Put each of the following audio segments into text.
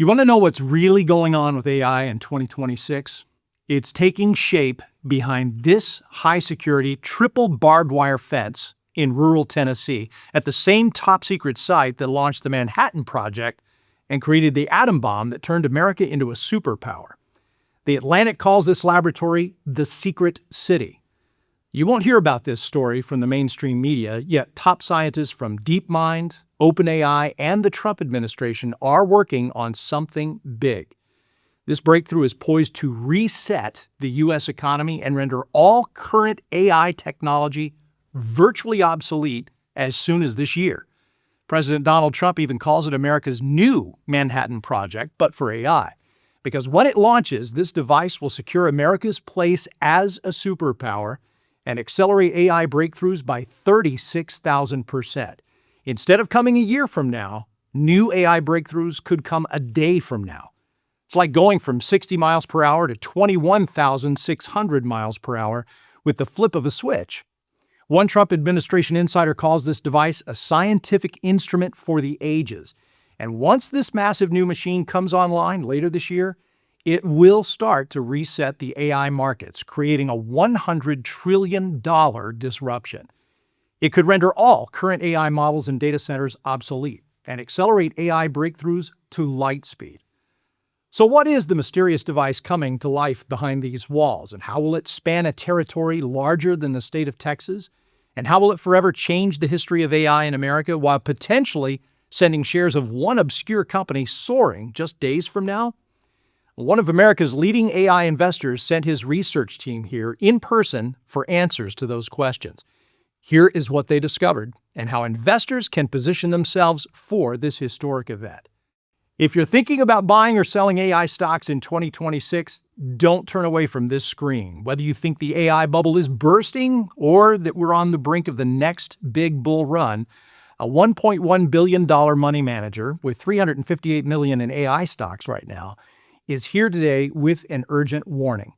You want to know what's really going on with AI in 2026? It's taking shape behind this high-security triple barbed wire fence in rural Tennessee at the same top-secret site that launched the Manhattan Project and created the atom bomb that turned America into a superpower. The Atlantic calls this laboratory the Secret City. You won't hear about this story from the mainstream media, yet top scientists from DeepMind, OpenAI, and the Trump administration are working on something big. This breakthrough is poised to reset the U.S. economy and render all current AI technology virtually obsolete as soon as this year. President Donald Trump even calls it America's new Manhattan Project, but for AI. Because when it launches, this device will secure America's place as a superpower and accelerate AI breakthroughs by 36,000%. Instead of coming a year from now, new AI breakthroughs could come a day from now. It's like going from 60 miles per hour to 21,600 miles per hour with the flip of a switch. One Trump administration insider calls this device a scientific instrument for the ages. And once this massive new machine comes online later this year, it will start to reset the AI markets, creating a $100 trillion disruption. It could render all current AI models and data centers obsolete and accelerate AI breakthroughs to light speed. So what is the mysterious device coming to life behind these walls, and how will it span a territory larger than the state of Texas? And how will it forever change the history of AI in America while potentially sending shares of one obscure company soaring just days from now? One of America's leading AI investors sent his research team here in person for answers to those questions. Here is what they discovered and how investors can position themselves for this historic event. If you're thinking about buying or selling AI stocks in 2026, don't turn away from this screen. Whether you think the AI bubble is bursting or that we're on the brink of the next big bull run, a $1.1 billion money manager with $358 million in AI stocks right now is here today with an urgent warning.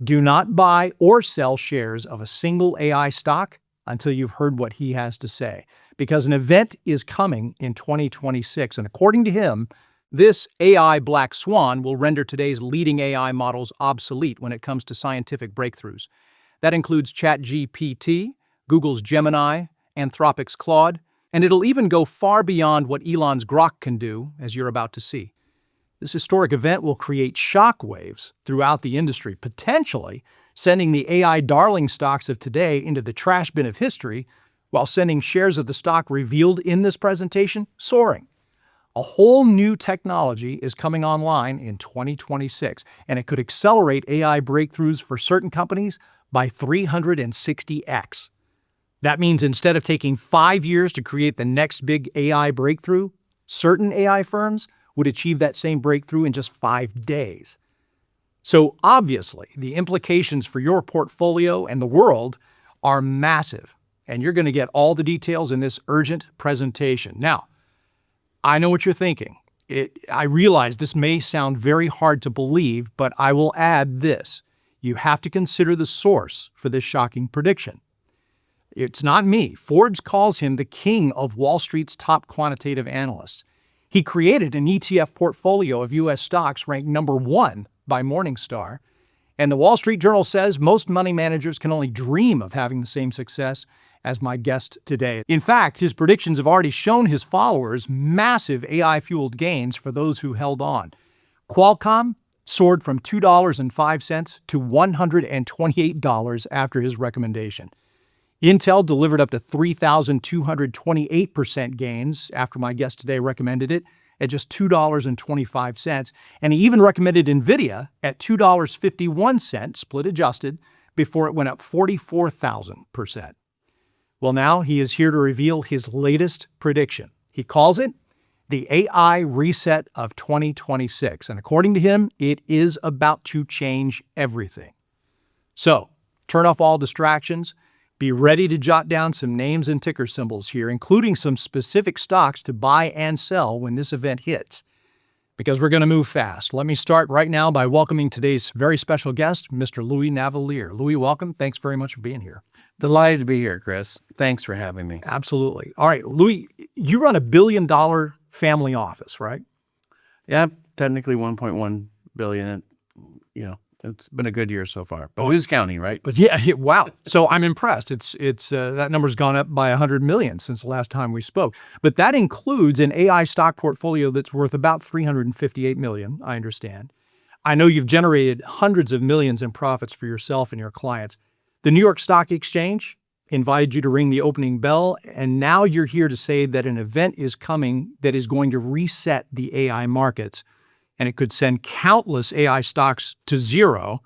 Do not buy or sell shares of a single AI stock until you've heard what he has to say, because an event is coming in 2026, and according to him, this AI Black Swan will render today's leading AI models obsolete when it comes to scientific breakthroughs. That includes ChatGPT, Google's Gemini, Anthropic's Claude, and it'll even go far beyond what Elon's Grok can do, as you're about to see. This historic event will create shockwaves throughout the industry, potentially sending the AI darling stocks of today into the trash bin of history, while sending shares of the stock revealed in this presentation soaring. A whole new technology is coming online in 2026, and it could accelerate AI breakthroughs for certain companies by 360x. That means instead of taking 5 years to create the next big AI breakthrough, certain AI firms would achieve that same breakthrough in just 5 days. So obviously, the implications for your portfolio and the world are massive, and you're going to get all the details in this urgent presentation. Now, I know what you're thinking. I realize this may sound very hard to believe, but I will add this. You have to consider the source for this shocking prediction. It's not me. Forbes calls him the king of Wall Street's top quantitative analysts. He created an ETF portfolio of U.S. stocks ranked number 1 by Morningstar, and the Wall Street Journal says most money managers can only dream of having the same success as my guest today. In fact, his predictions have already shown his followers massive AI-fueled gains for those who held on. Qualcomm soared from $2.05 to $128 after his recommendation. Intel delivered up to 3,228% gains after my guest today recommended it at just $2.25, and he even recommended NVIDIA at $2.51, split adjusted, before it went up 44,000%. Well, now he is here to reveal his latest prediction. He calls it the AI reset of 2026, and according to him, it is about to change everything. So, turn off all distractions. Be ready to jot down some names and ticker symbols here, including some specific stocks to buy and sell when this event hits, because we're going to move fast. Let me start right now by welcoming today's very special guest, Mr. Louis Navellier. Louis, welcome. Thanks very much for being here. Delighted to be here, Chris. Thanks for having me. Absolutely. All right, Louis, you run a $1 billion family office, right? Yeah, technically 1.1 billion. You know, it's been a good year so far. But who's counting, right? But yeah, wow. So I'm impressed. It's that number's gone up by 100 million since the last time we spoke. But that includes an AI stock portfolio that's worth about 358 million, I understand. I know you've generated hundreds of millions in profits for yourself and your clients. The New York Stock Exchange invited you to ring the opening bell, and now you're here to say that an event is coming that is going to reset the AI markets, and it could send countless AI stocks to zero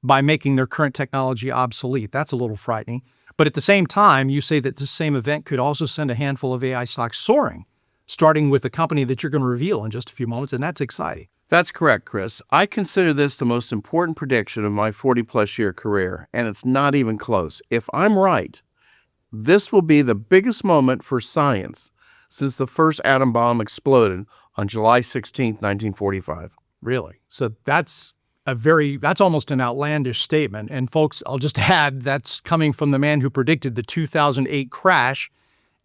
by making their current technology obsolete. That's a little frightening. But at the same time, you say that this same event could also send a handful of AI stocks soaring, starting with a company that you're going to reveal in just a few moments, and that's exciting. That's correct, Chris. I consider this the most important prediction of my 40-plus year career, and it's not even close. If I'm right, this will be the biggest moment for science since the first atom bomb exploded on July 16, 1945. Really? So that's almost an outlandish statement. And folks, I'll just add that's coming from the man who predicted the 2008 crash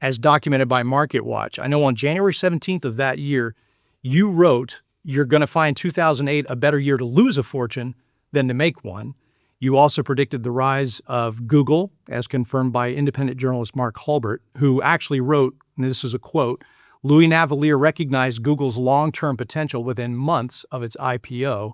as documented by MarketWatch. I know on January 17th of that year, you wrote, "You're going to find 2008 a better year to lose a fortune than to make one." You also predicted the rise of Google, as confirmed by independent journalist Mark Hulbert, who actually wrote, and this is a quote, "Louis Navellier recognized Google's long-term potential within months of its IPO."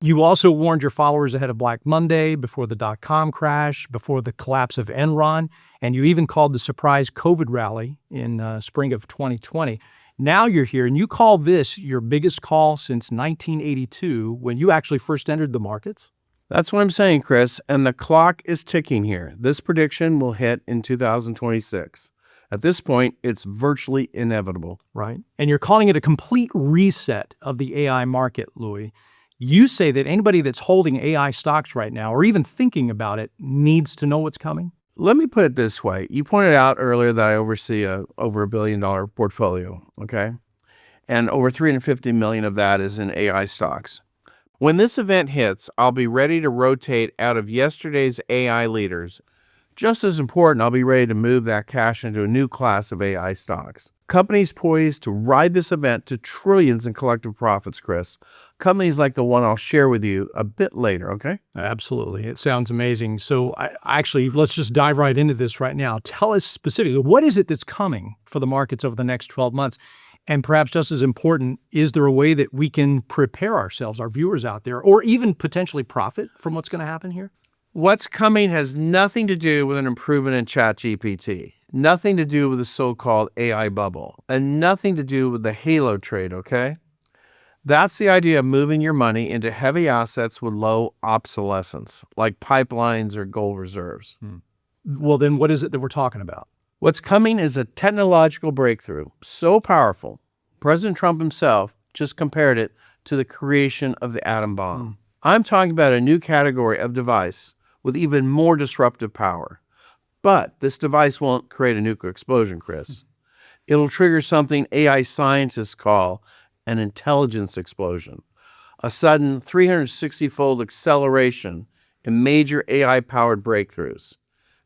You also warned your followers ahead of Black Monday, before the dot-com crash, before the collapse of Enron, and you even called the surprise COVID rally in spring of 2020. Now you're here, and you call this your biggest call since 1982, when you actually first entered the markets? That's what I'm saying, Chris, and the clock is ticking here. This prediction will hit in 2026. At this point, it's virtually inevitable. Right. And you're calling it a complete reset of the AI market, Louis. You say that anybody that's holding AI stocks right now, or even thinking about it, needs to know what's coming? Let me put it this way. You pointed out earlier that I oversee over $1 billion portfolio, okay? And over 350 million of that is in AI stocks. When this event hits, I'll be ready to rotate out of yesterday's AI leaders. Just as important, I'll be ready to move that cash into a new class of AI stocks. Companies poised to ride this event to trillions in collective profits, Chris. Companies like the one I'll share with you a bit later, okay? Absolutely. It sounds amazing. So actually, let's just dive right into this right now. Tell us specifically, what is it that's coming for the markets over the next 12 months? And perhaps just as important, is there a way that we can prepare ourselves, our viewers out there, or even potentially profit from what's going to happen here? What's coming has nothing to do with an improvement in ChatGPT, nothing to do with the so-called AI bubble, and nothing to do with the halo trade, okay? That's the idea of moving your money into heavy assets with low obsolescence, like pipelines or gold reserves. Well, then what is it that we're talking about? What's coming is a technological breakthrough so powerful, President Trump himself just compared it to the creation of the atom bomb. I'm talking about a new category of device with even more disruptive power. But this device won't create a nuclear explosion, Chris. It'll trigger something AI scientists call an intelligence explosion, a sudden 360-fold acceleration in major AI-powered breakthroughs.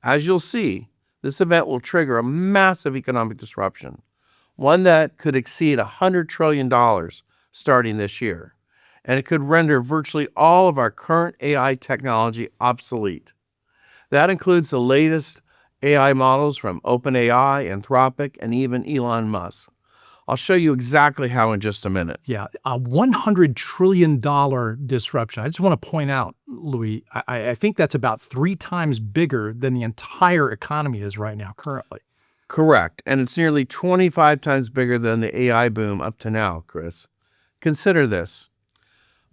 As you'll see, this event will trigger a massive economic disruption, one that could exceed $100 trillion starting this year, and it could render virtually all of our current AI technology obsolete. That includes the latest AI models from OpenAI, Anthropic, and even Elon Musk. I'll show you exactly how in just a minute. Yeah, a $100 trillion disruption. I just want to point out, Louis, I think that's about 3 times bigger than the entire economy is right now currently. Correct, and it's nearly 25 times bigger than the AI boom up to now, Chris. Consider this.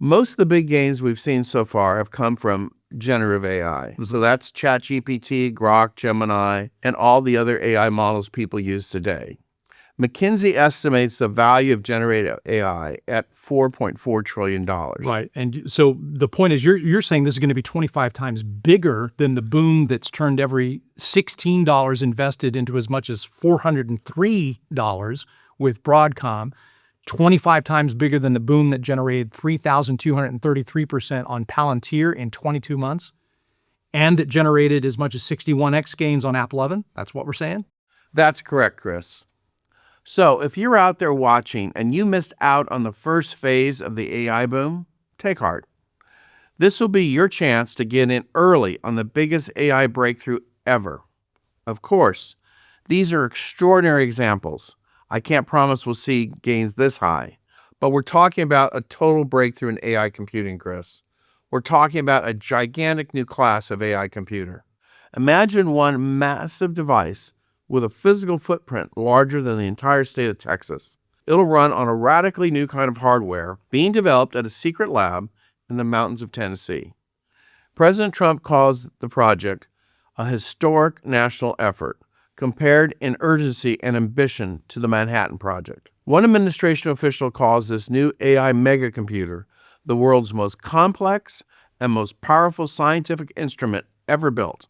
Most of the big gains we've seen so far have come from generative AI. So that's ChatGPT, Grok, Gemini, and all the other AI models people use today. McKinsey estimates the value of generative AI at $4.4 trillion. Right. And so the point is you're saying this is going to be 25 times bigger than the boom that's turned every $16 invested into as much as $403 with Broadcom, 25 times bigger than the boom that generated 3,233% on Palantir in 22 months, and that generated as much as 61x gains on App 11. That's what we're saying? That's correct, Chris. So if you're out there watching and you missed out on the first phase of the AI boom, take heart. This will be your chance to get in early on the biggest AI breakthrough ever. Of course, these are extraordinary examples. I can't promise we'll see gains this high, but we're talking about a total breakthrough in AI computing, Chris. We're talking about a gigantic new class of AI computer. Imagine one massive device with a physical footprint larger than the entire state of Texas. It'll run on a radically new kind of hardware being developed at a secret lab in the mountains of Tennessee. President Trump calls the project a historic national effort, compared in urgency and ambition to the Manhattan Project. One administration official calls this new AI megacomputer the world's most complex and most powerful scientific instrument ever built.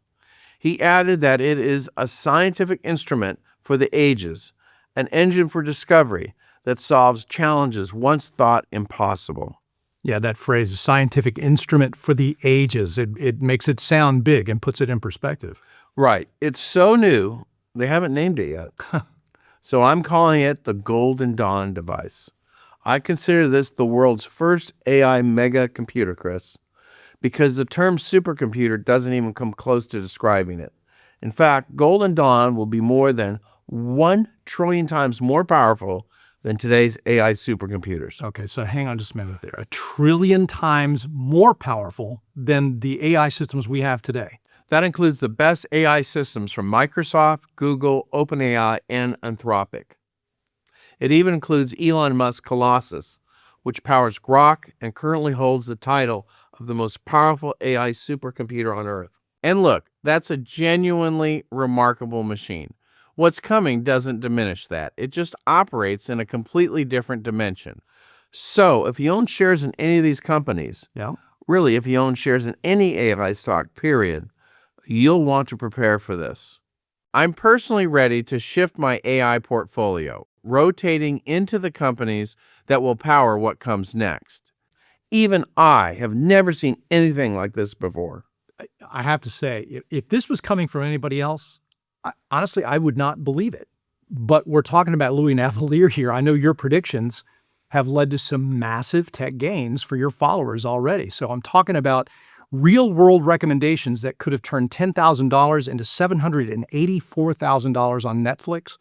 He added that it is a scientific instrument for the ages, an engine for discovery that solves challenges once thought impossible. Yeah, that phrase, a scientific instrument for the ages, it makes it sound big and puts it in perspective. Right. It's so new, they haven't named it yet. So I'm calling it the Golden Dawn device. I consider this the world's first AI mega computer, Chris, because the term supercomputer doesn't even come close to describing it. In fact, Golden Dawn will be more than 1 trillion times more powerful than today's AI supercomputers. Okay, so hang on just a minute there. 1 trillion times more powerful than the AI systems we have today. That includes the best AI systems from Microsoft, Google, OpenAI, and Anthropic. It even includes Elon Musk's Colossus, which powers Grok and currently holds the title of the most powerful AI supercomputer on Earth. And look, that's a genuinely remarkable machine. What's coming doesn't diminish that. It just operates in a completely different dimension. So if you own shares in any of these companies, really if you own shares in any AI stock, period, you'll want to prepare for this. I'm personally ready to shift my AI portfolio, rotating into the companies that will power what comes next. Even I have never seen anything like this before. I have to say, if this was coming from anybody else, honestly, I would not believe it. But we're talking about Louis Navellier here. I know your predictions have led to some massive tech gains for your followers already. So I'm talking about real-world recommendations that could have turned $10,000 into $784,000 on Netflix,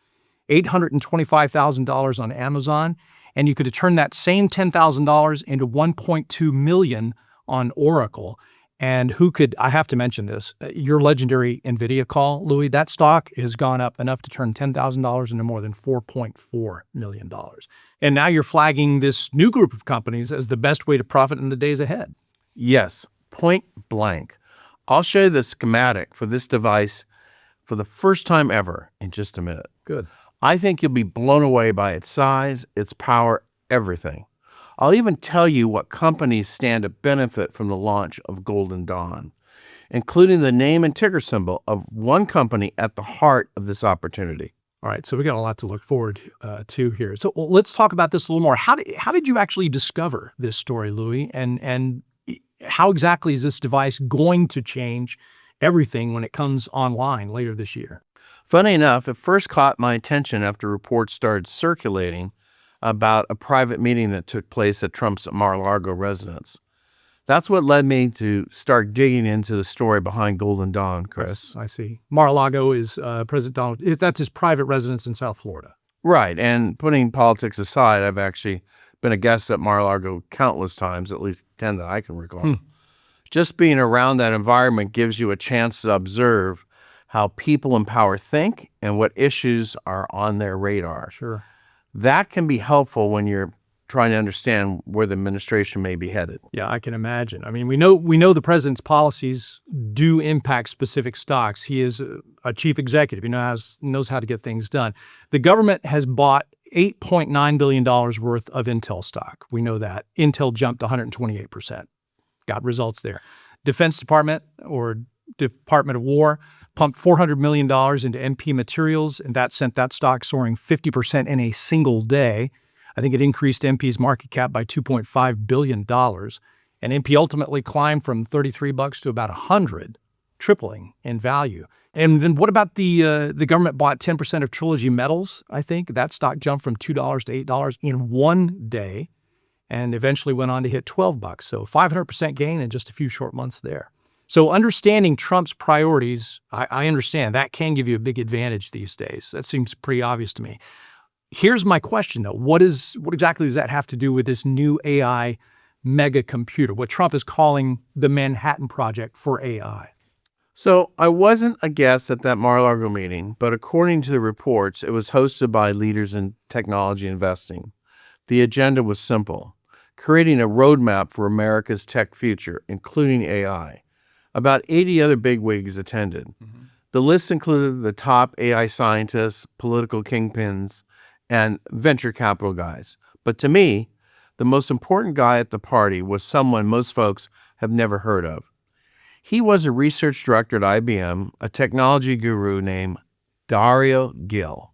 $825,000 on Amazon, and you could have turned that same $10,000 into $1.2 million on Oracle. And I have to mention this, your legendary NVIDIA call, Louis, that stock has gone up enough to turn $10,000 into more than $4.4 million. And now you're flagging this new group of companies as the best way to profit in the days ahead. Yes, point blank. I'll show you the schematic for this device for the first time ever in just a minute. Good. I think you'll be blown away by its size, its power, everything. I'll even tell you what companies stand to benefit from the launch of Golden Dawn, including the name and ticker symbol of one company at the heart of this opportunity. All right, so we got a lot to look forward to here. So let's talk about this a little more. How did you actually discover this story, Louis? And how exactly is this device going to change everything when it comes online later this year? Funny enough, it first caught my attention after reports started circulating about a private meeting that took place at Trump's Mar-a-Lago residence. That's what led me to start digging into the story behind Golden Dawn, Chris. Yes, I see. Mar-a-Lago is President Donald, that's his private residence in South Florida. Right, and putting politics aside, I've actually been a guest at Mar-a-Lago countless times, at least 10 that I can recall. Just being around that environment gives you a chance to observe how people in power think and what issues are on their radar. Sure. That can be helpful when you're trying to understand where the administration may be headed. Yeah, I can imagine. I mean, we know the president's policies do impact specific stocks. He is a chief executive. He knows how to get things done. The government has bought $8.9 billion worth of Intel stock. We know that. Intel jumped 128%. Got results there. Defense Department or Department of War pumped $400 million into MP Materials, and that sent that stock soaring 50% in a single day. I think it increased MP's market cap by $2.5 billion. And MP ultimately climbed from $33 to about $100. tripling in value. And then what about the government bought 10% of Trilogy Metals, I think. That stock jumped from $2 to $8 in one day and eventually went on to hit $12. So 500% gain in just a few short months there. So understanding Trump's priorities, I understand that can give you a big advantage these days. That seems pretty obvious to me. Here's my question, though. What exactly does that have to do with this new AI mega computer, what Trump is calling the Manhattan Project for AI? So I wasn't a guest at that Mar-a-Lago meeting, but according to the reports, it was hosted by leaders in technology investing. The agenda was simple: creating a roadmap for America's tech future, including AI. About 80 other bigwigs attended. The list included the top AI scientists, political kingpins, and venture capital guys. But to me, the most important guy at the party was someone most folks have never heard of. He was a research director at IBM, a technology guru named Dario Gil.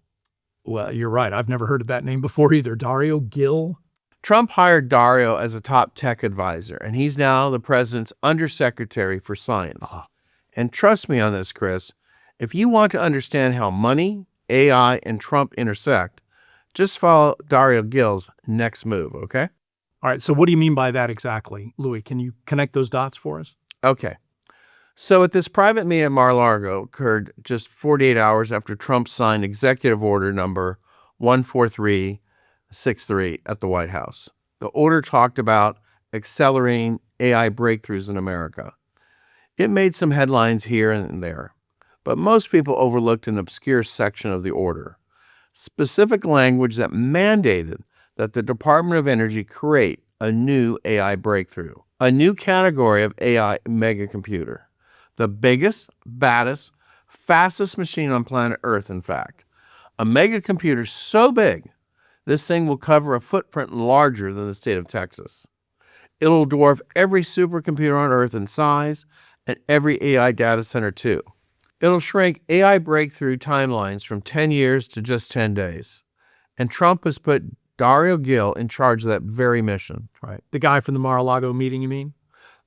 Well, you're right. I've never heard of that name before either. Dario Gil? Trump hired Dario as a top tech advisor, and he's now the president's undersecretary for science. And trust me on this, Chris, if you want to understand how money, AI, and Trump intersect, just follow Dario Gil's next move, okay? All right, so what do you mean by that exactly, Louis? Can you connect those dots for us? Okay. So at this private meeting at Mar-a-Lago occurred just 48 hours after Trump signed Executive Order number 14363 at the White House. The order talked about accelerating AI breakthroughs in America. It made some headlines here and there, but most people overlooked an obscure section of the order: specific language that mandated that the Department of Energy create a new AI breakthrough, a new category of AI megacomputer. The biggest, baddest, fastest machine on planet Earth, in fact. A megacomputer so big, this thing will cover a footprint larger than the state of Texas. It'll dwarf every supercomputer on Earth in size and every AI data center too. It'll shrink AI breakthrough timelines from 10 years to just 10 days. And Trump has put Dario Gil in charge of that very mission. Right. The guy from the Mar-a-Lago meeting, you mean?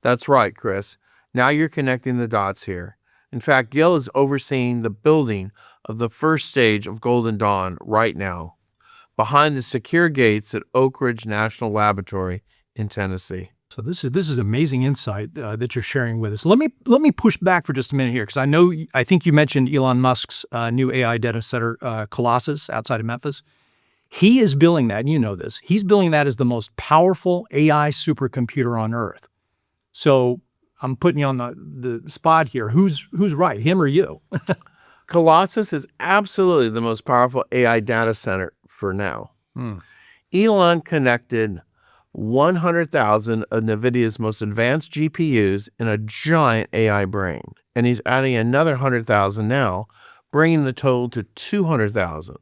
That's right, Chris. Now you're connecting the dots here. In fact, Gil is overseeing the building of the first stage of Golden Dawn right now, behind the secure gates at Oak Ridge National Laboratory in Tennessee. So this is amazing insight that you're sharing with us. Let me push back for just a minute here, because I think you mentioned Elon Musk's new AI data center, Colossus, outside of Memphis. He is building that, and you know this. He's building that as the most powerful AI supercomputer on Earth. So I'm putting you on the spot here. Who's right, him or you? Colossus is absolutely the most powerful AI data center for now. Elon connected 100,000 of NVIDIA's most advanced GPUs in a giant AI brain, and he's adding another 100,000 now, bringing the total to 200,000.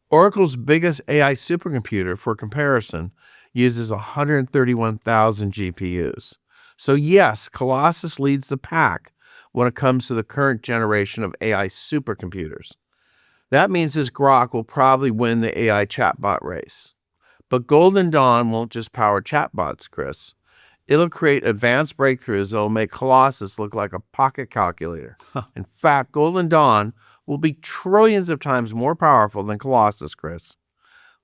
Oracle's biggest AI supercomputer, for comparison, uses 131,000 GPUs. So yes, Colossus leads the pack when it comes to the current generation of AI supercomputers. That means his Grok will probably win the AI chatbot race. But Golden Dawn won't just power chatbots, Chris. It'll create advanced breakthroughs that will make Colossus look like a pocket calculator. In fact, Golden Dawn will be trillions of times more powerful than Colossus, Chris.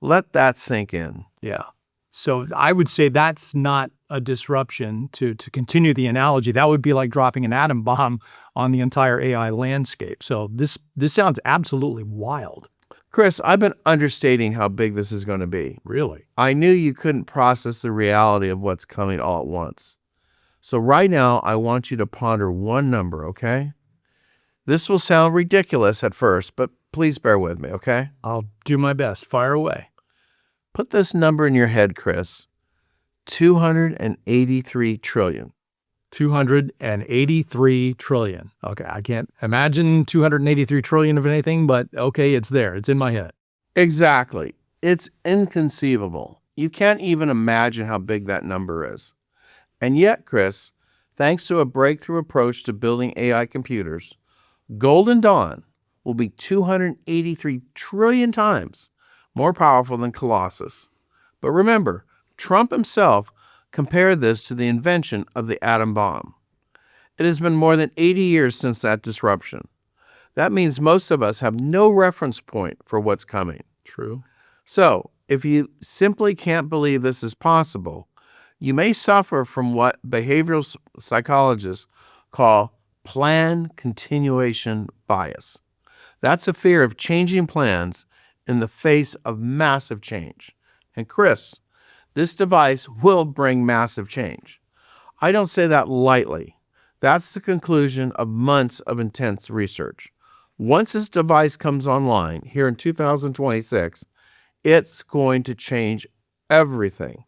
Let that sink in. Yeah. So I would say that's not a disruption. To continue the analogy, that would be like dropping an atom bomb on the entire AI landscape. So this sounds absolutely wild. Chris, I've been understating how big this is going to be. Really? I knew you couldn't process the reality of what's coming all at once. So right now, I want you to ponder one number, okay? This will sound ridiculous at first, but please bear with me, okay? I'll do my best. Fire away. Put this number in your head, Chris. 283 trillion. 283 trillion. Okay, I can't imagine 283 trillion of anything, but okay, it's there. It's in my head. Exactly. It's inconceivable. You can't even imagine how big that number is. And yet, Chris, thanks to a breakthrough approach to building AI computers, Golden Dawn will be 283 trillion times more powerful than Colossus. But remember, Trump himself compared this to the invention of the atom bomb. It has been more than 80 years since that disruption. That means most of us have no reference point for what's coming. True. So, if you simply can't believe this is possible, you may suffer from what behavioral psychologists call plan continuation bias. That's a fear of changing plans in the face of massive change. And Chris, this device will bring massive change. I don't say that lightly. That's the conclusion of months of intense research. Once this device comes online here in 2026, it's going to change everything.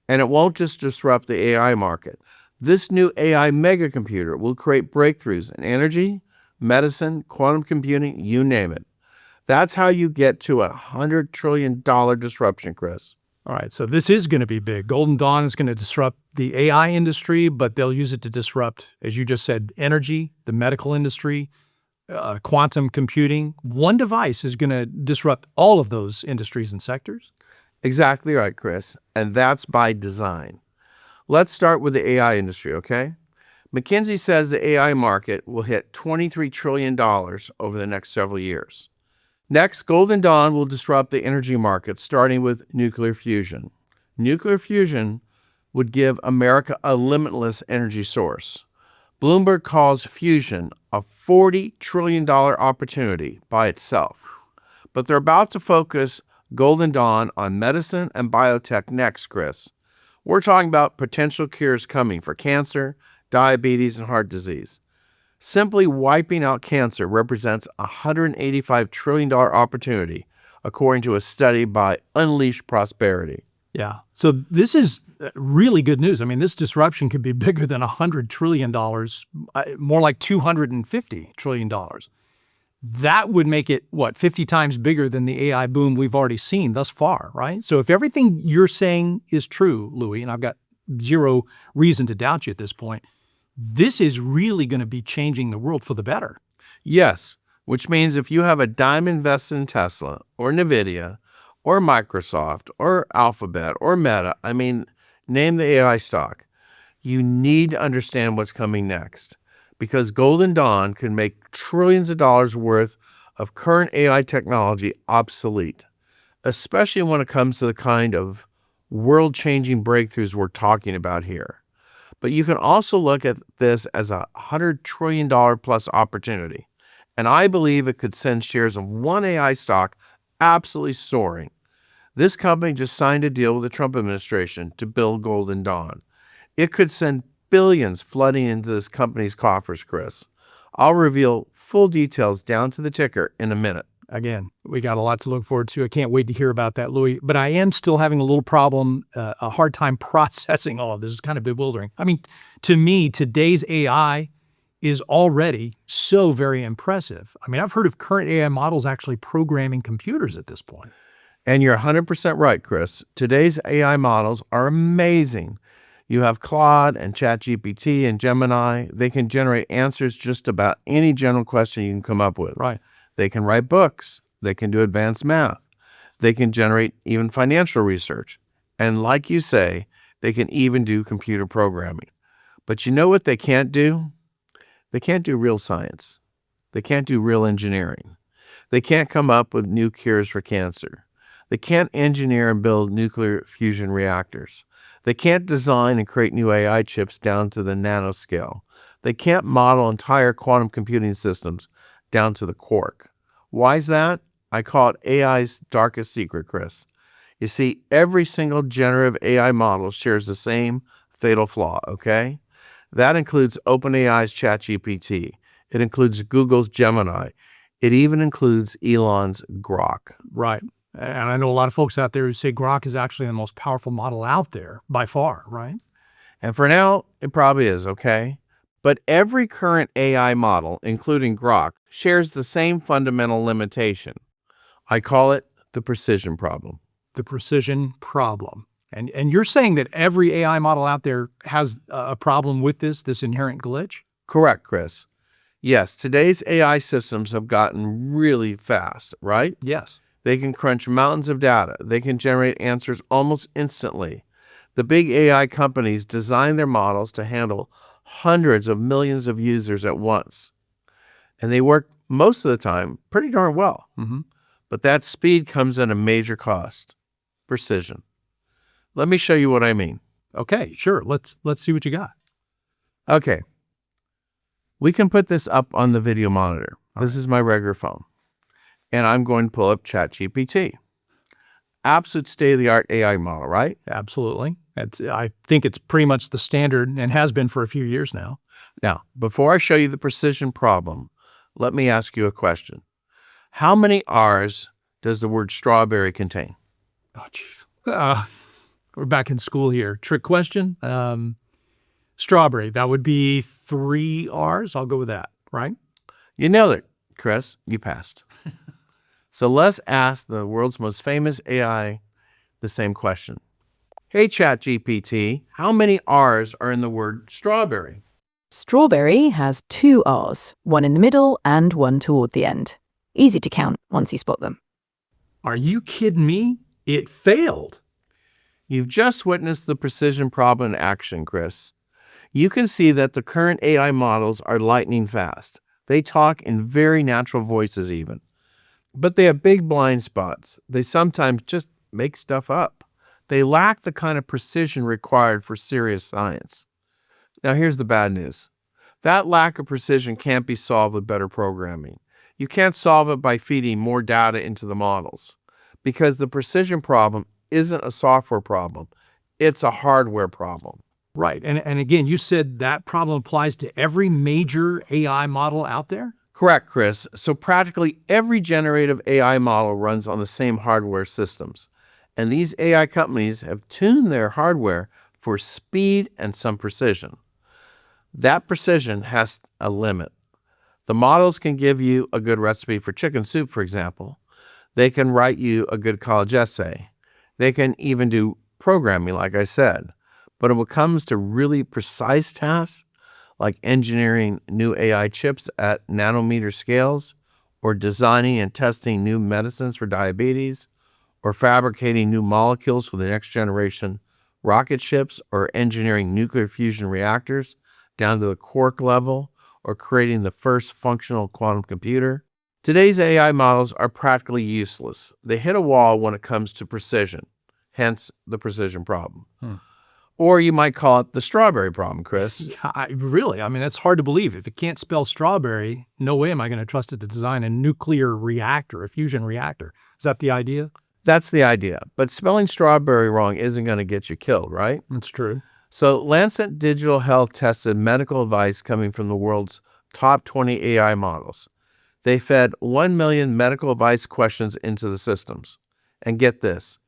And it won't just disrupt the AI market. This new AI megacomputer will create breakthroughs in energy, medicine, quantum computing, you name it. That's how you get to a $100 trillion disruption, Chris. All right, so this is going to be big. Golden Dawn is going to disrupt the AI industry, but they'll use it to disrupt, as you just said, energy, the medical industry, quantum computing. One device is going to disrupt all of those industries and sectors. Exactly right, Chris. And that's by design. Let's start with the AI industry, okay? McKinsey says the AI market will hit $23 trillion over the next several years. Next, Golden Dawn will disrupt the energy market, starting with nuclear fusion. Nuclear fusion would give America a limitless energy source. Bloomberg calls fusion a $40 trillion opportunity by itself. But they're about to focus Golden Dawn on medicine and biotech next, Chris. We're talking about potential cures coming for cancer, diabetes, and heart disease. Simply wiping out cancer represents a $185 trillion opportunity, according to a study by Unleash Prosperity. Yeah. So this is really good news. I mean, this disruption could be bigger than $100 trillion, more like $250 trillion. That would make it, 50 times bigger than the AI boom we've already seen thus far, right? So if everything you're saying is true, Louis, and I've got zero reason to doubt you at this point, this is really going to be changing the world for the better. Yes, which means if you have a dime invested in Tesla or NVIDIA or Microsoft or Alphabet or Meta, name the AI stock, you need to understand what's coming next, because Golden Dawn can make trillions of dollars worth of current AI technology obsolete, especially when it comes to the kind of world-changing breakthroughs we're talking about here. But you can also look at this as a $100 trillion plus opportunity. And I believe it could send shares of one AI stock absolutely soaring. This company just signed a deal with the Trump administration to build Golden Dawn. It could send billions flooding into this company's coffers, Chris. I'll reveal full details down to the ticker in a minute. Again, we got a lot to look forward to. I can't wait to hear about that, Louis. But I am still having a little problem, a hard time processing all of this. It's kind of bewildering. I mean, to me, today's AI is already so very impressive. I mean, I've heard of current AI models actually programming computers at this point. And you're 100% right, Chris. Today's AI models are amazing. You have Claude and ChatGPT and Gemini. They can generate answers just about any general question you can come up with. Right. They can write books. They can do advanced math. They can generate even financial research. And like you say, they can even do computer programming. But you know what they can't do? They can't do real science. They can't do real engineering. They can't come up with new cures for cancer. They can't engineer and build nuclear fusion reactors. They can't design and create new AI chips down to the nanoscale. They can't model entire quantum computing systems down to the quark. Why is that? I call it AI's darkest secret, Chris. You see, every single generative AI model shares the same fatal flaw, okay? That includes OpenAI's ChatGPT. It includes Google's Gemini. It even includes Elon's Grok. Right. And I know a lot of folks out there who say Grok is actually the most powerful model out there by far, right? And for now, it probably is, okay? But every current AI model, including Grok, shares the same fundamental limitation. I call it the precision problem. The precision problem. And you're saying that every AI model out there has a problem with this inherent glitch? Correct, Chris. Yes, today's AI systems have gotten really fast, right? Yes. They can crunch mountains of data. They can generate answers almost instantly. The big AI companies design their models to handle hundreds of millions of users at once. And they work most of the time pretty darn well. But that speed comes at a major cost: precision. Let me show you what I mean. Okay, sure. Let's see what you got. Okay. We can put this up on the video monitor. This is my regular phone. And I'm going to pull up ChatGPT. Absolute state-of-the-art AI model, right? Absolutely. I think it's pretty much the standard and has been for a few years now. Now, before I show you the precision problem, let me ask you a question. How many R's does the word strawberry contain? Oh, jeez. We're back in school here. Trick question. Strawberry. That would be 3 R's. I'll go with that, right? You nailed it, Chris. You passed. So let's ask the world's most famous AI the same question. Hey, ChatGPT, how many R's are in the word strawberry? Strawberry has 2 R's, one in the middle and one toward the end. Easy to count once you spot them. Are you kidding me? It failed. You've just witnessed the precision problem in action, Chris. You can see that the current AI models are lightning fast. They talk in very natural voices even. But they have big blind spots. They sometimes just make stuff up. They lack the kind of precision required for serious science. Now here's the bad news. That lack of precision can't be solved with better programming. You can't solve it by feeding more data into the models, because the precision problem isn't a software problem. It's a hardware problem. Right. And again, you said that problem applies to every major AI model out there? Correct, Chris. So practically every generative AI model runs on the same hardware systems. And these AI companies have tuned their hardware for speed and some precision. That precision has a limit. The models can give you a good recipe for chicken soup, for example. They can write you a good college essay. They can even do programming, like I said. But when it comes to really precise tasks, like engineering new AI chips at nanometer scales, or designing and testing new medicines for diabetes, or fabricating new molecules for the next generation rocket ships, or engineering nuclear fusion reactors down to the quark level, or creating the first functional quantum computer, today's AI models are practically useless. They hit a wall when it comes to precision, hence the precision problem. Or you might call it the strawberry problem, Chris. Really? I mean, that's hard to believe. If it can't spell strawberry, no way am I going to trust it to design a nuclear reactor, a fusion reactor. Is that the idea? That's the idea. But spelling strawberry wrong isn't going to get you killed, right? That's true. So Lancet Digital Health tested medical advice coming from the world's top 20 AI models. They fed 1 million medical advice questions into the systems. And get this.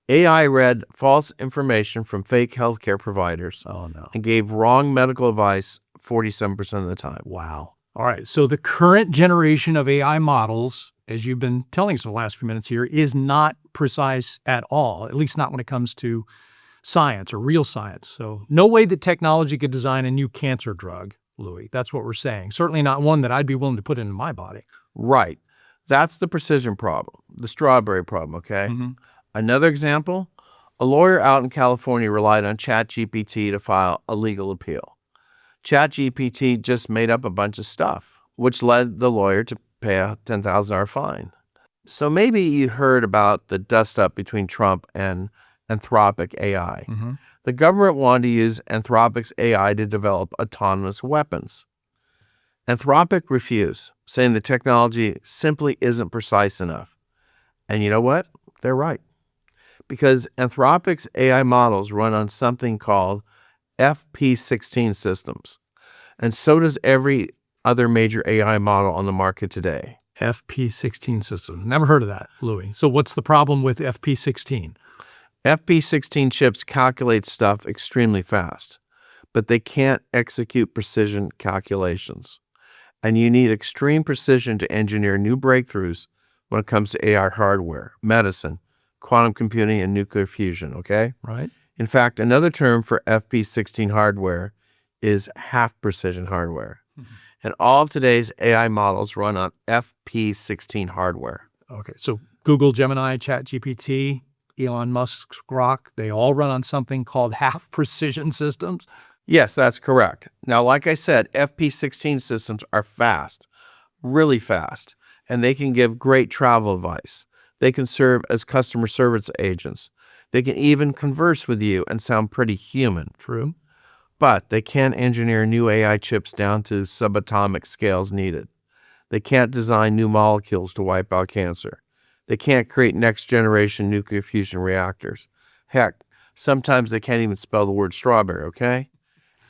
AI read false information from fake healthcare providers and gave wrong medical advice 47% of the time. Wow. All right. So the current generation of AI models, as you've been telling us the last few minutes here, is not precise at all, at least not when it comes to science or real science. So no way that technology could design a new cancer drug, Louis. That's what we're saying. Certainly not one that I'd be willing to put into my body. Right. That's the precision problem, the strawberry problem, okay? Another example, a lawyer out in California relied on ChatGPT to file a legal appeal. ChatGPT just made up a bunch of stuff, which led the lawyer to pay a $10,000 fine. So maybe you heard about the dust-up between Trump and Anthropic AI. The government wanted to use Anthropic's AI to develop autonomous weapons. Anthropic refused, saying the technology simply isn't precise enough. And you know what? They're right. Because Anthropic's AI models run on something called FP16 systems. And so does every other major AI model on the market today. FP16 system. Never heard of that, Louis. So what's the problem with FP16? FP16 chips calculate stuff extremely fast, but they can't execute precision calculations. And you need extreme precision to engineer new breakthroughs when it comes to AI hardware, medicine, quantum computing, and nuclear fusion, okay? Right. In fact, another term for FP16 hardware is half-precision hardware. And all of today's AI models run on FP16 hardware. Okay, so Google, Gemini, ChatGPT, Elon Musk's Grok, they all run on something called half-precision systems? Yes, that's correct. Now, like I said, FP16 systems are fast, really fast, and they can give great travel advice. They can serve as customer service agents. They can even converse with you and sound pretty human. True. But they can't engineer new AI chips down to subatomic scales needed. They can't design new molecules to wipe out cancer. They can't create next-generation nuclear fusion reactors. Heck, sometimes they can't even spell the word strawberry, okay?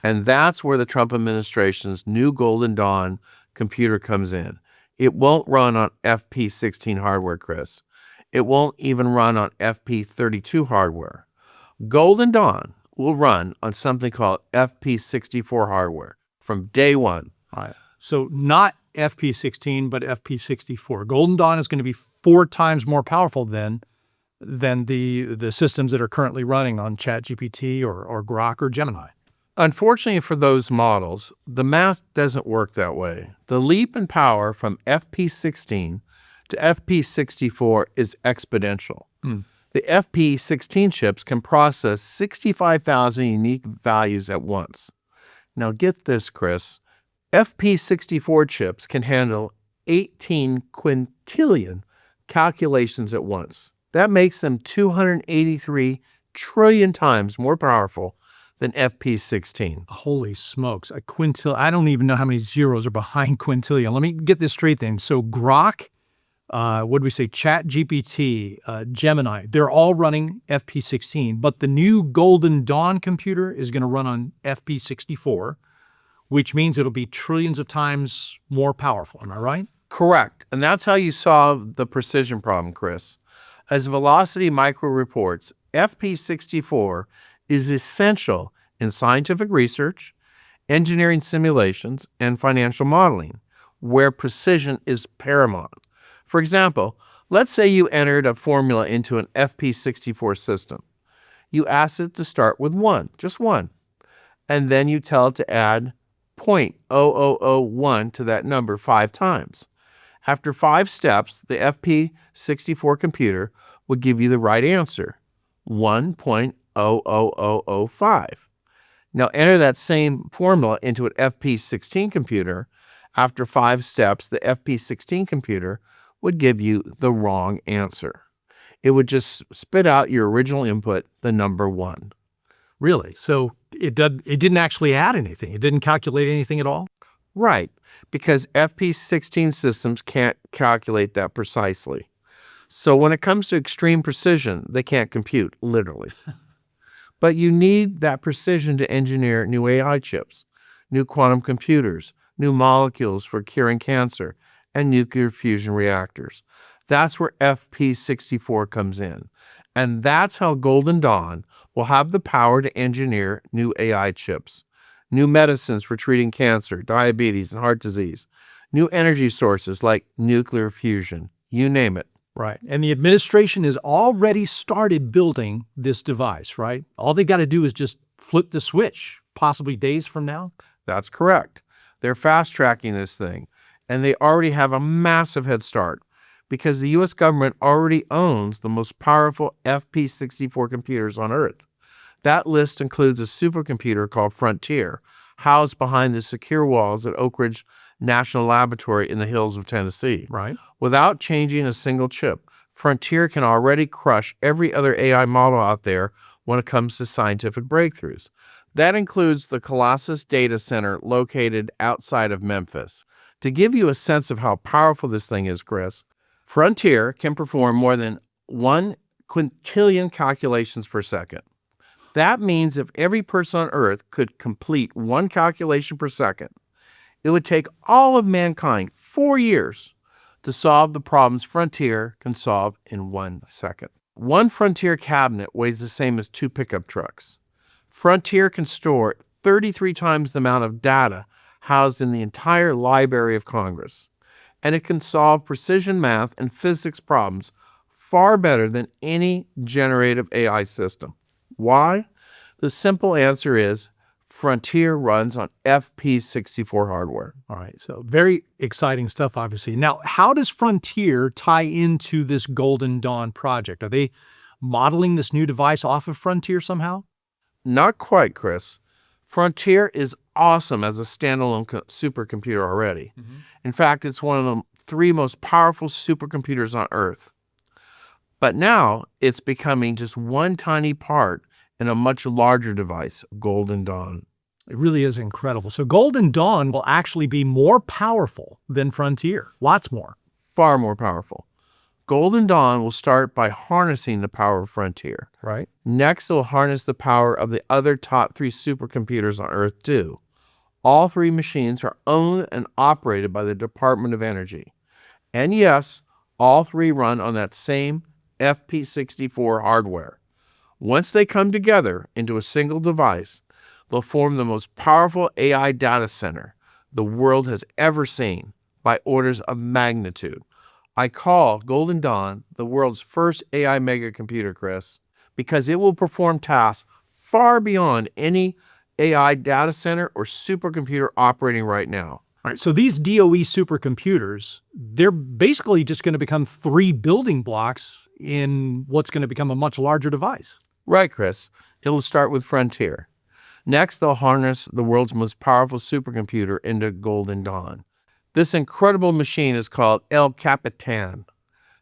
And that's where the Trump administration's new Golden Dawn computer comes in. It won't run on FP16 hardware, Chris. It won't even run on FP32 hardware. Golden Dawn will run on something called FP64 hardware from day one. All right. So not FP16, but FP64. Golden Dawn is going to be 4 times more powerful than the systems that are currently running on ChatGPT or Grok or Gemini. Unfortunately for those models, the math doesn't work that way. The leap in power from FP16 to FP64 is exponential. The FP16 chips can process 65,000 unique values at once. Now get this, Chris. FP64 chips can handle 18 quintillion calculations at once. That makes them 283 trillion times more powerful than FP16. Holy smokes, a quintillion. I don't even know how many zeros are behind quintillion. Let me get this straight then. So Grok, what did we say, ChatGPT, Gemini, they're all running FP16, but the new Golden Dawn computer is going to run on FP64, which means it'll be trillions of times more powerful. Am I right? Correct. And that's how you solve the precision problem, Chris. As Velocity Micro reports, FP64 is essential in scientific research, engineering simulations, and financial modeling, where precision is paramount. For example, let's say you entered a formula into an FP64 system. You ask it to start with 1, just 1, and then you tell it to add 0.0001 to that number 5 times. After 5 steps, the FP64 computer would give you the right answer, 1.00005. Now enter that same formula into an FP16 computer. After 5 steps, the FP16 computer would give you the wrong answer. It would just spit out your original input, the number 1. Really? So it didn't actually add anything. It didn't calculate anything at all? Right, because FP16 systems can't calculate that precisely. So when it comes to extreme precision, they can't compute, literally. But you need that precision to engineer new AI chips, new quantum computers, new molecules for curing cancer, and nuclear fusion reactors. That's where FP64 comes in. And that's how Golden Dawn will have the power to engineer new AI chips, new medicines for treating cancer, diabetes, and heart disease, new energy sources like nuclear fusion, you name it. Right. And the administration has already started building this device, right? All they got to do is just flip the switch, possibly days from now. That's correct. They're fast-tracking this thing, and they already have a massive head start because the U.S. government already owns the most powerful FP64 computers on Earth. That list includes a supercomputer called Frontier, housed behind the secure walls at Oak Ridge National Laboratory in the hills of Tennessee. Right. Without changing a single chip, Frontier can already crush every other AI model out there when it comes to scientific breakthroughs. That includes the Colossus data center located outside of Memphis. To give you a sense of how powerful this thing is, Chris, Frontier can perform more than 1 quintillion calculations per second. That means if every person on Earth could complete 1 calculation per second, it would take all of mankind 4 years to solve the problems Frontier can solve in 1 second. 1 Frontier cabinet weighs the same as 2 pickup trucks. Frontier can store 33 times the amount of data housed in the entire Library of Congress. And it can solve precision math and physics problems far better than any generative AI system. Why? The simple answer is Frontier runs on FP64 hardware. All right. So very exciting stuff, obviously. Now, how does Frontier tie into this Golden Dawn project? Are they modeling this new device off of Frontier somehow? Not quite, Chris. Frontier is awesome as a standalone supercomputer already. In fact, it's one of the 3 most powerful supercomputers on Earth. But now it's becoming just one tiny part in a much larger device, Golden Dawn. It really is incredible. So Golden Dawn will actually be more powerful than Frontier. Lots more. Far more powerful. Golden Dawn will start by harnessing the power of Frontier. Right. Next, it will harness the power of the other top 3 supercomputers on Earth too. All 3 machines are owned and operated by the Department of Energy. And yes, all 3 run on that same FP64 hardware. Once they come together into a single device, they'll form the most powerful AI data center the world has ever seen by orders of magnitude. I call Golden Dawn the world's first AI megacomputer, Chris, because it will perform tasks far beyond any AI data center or supercomputer operating right now. All right, so these DOE supercomputers, they're basically just going to become 3 building blocks in what's going to become a much larger device. Right, Chris. It'll start with Frontier. Next, they'll harness the world's most powerful supercomputer into Golden Dawn. This incredible machine is called El Capitan.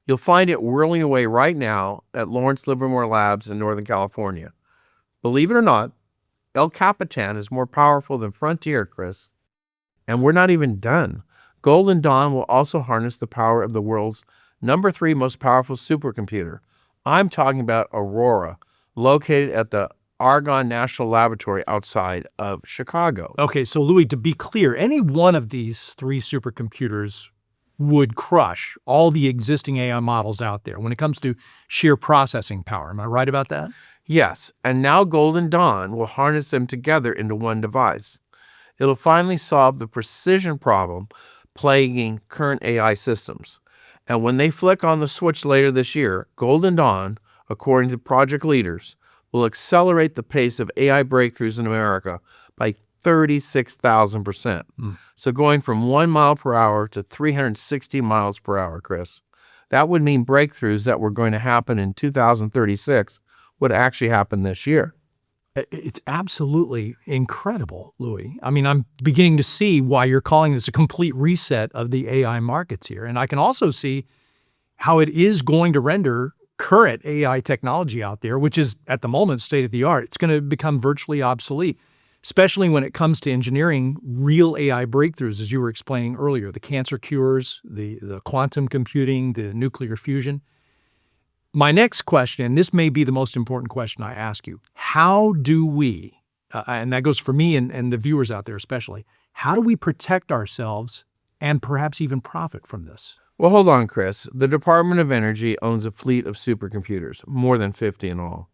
You'll find it whirling away right now at Lawrence Livermore Labs in Northern California. Believe it or not, El Capitan is more powerful than Frontier, Chris. And we're not even done. Golden Dawn will also harness the power of the world's number 3 most powerful supercomputer. I'm talking about Aurora, located at the Argonne National Laboratory outside of Chicago. Okay, so Louis, to be clear, any one of these 3 supercomputers would crush all the existing AI models out there when it comes to sheer processing power. Am I right about that? Yes, and now Golden Dawn will harness them together into one device. It'll finally solve the precision problem plaguing current AI systems. And when they flick on the switch later this year, Golden Dawn, according to project leaders, will accelerate the pace of AI breakthroughs in America by 36,000%. So going from 1 mile per hour to 360 miles per hour, Chris. That would mean breakthroughs that were going to happen in 2036 would actually happen this year. It's absolutely incredible, Louis. I mean, I'm beginning to see why you're calling this a complete reset of the AI markets here. And I can also see how it is going to render current AI technology out there, which is at the moment state of the art, it's going to become virtually obsolete, especially when it comes to engineering real AI breakthroughs, as you were explaining earlier, the cancer cures, the quantum computing, the nuclear fusion. My next question, and this may be the most important question I ask you, how do we, and that goes for me and the viewers out there especially, how do we protect ourselves and perhaps even profit from this? Well, hold on, Chris. The Department of Energy owns a fleet of supercomputers, more than 50 in all.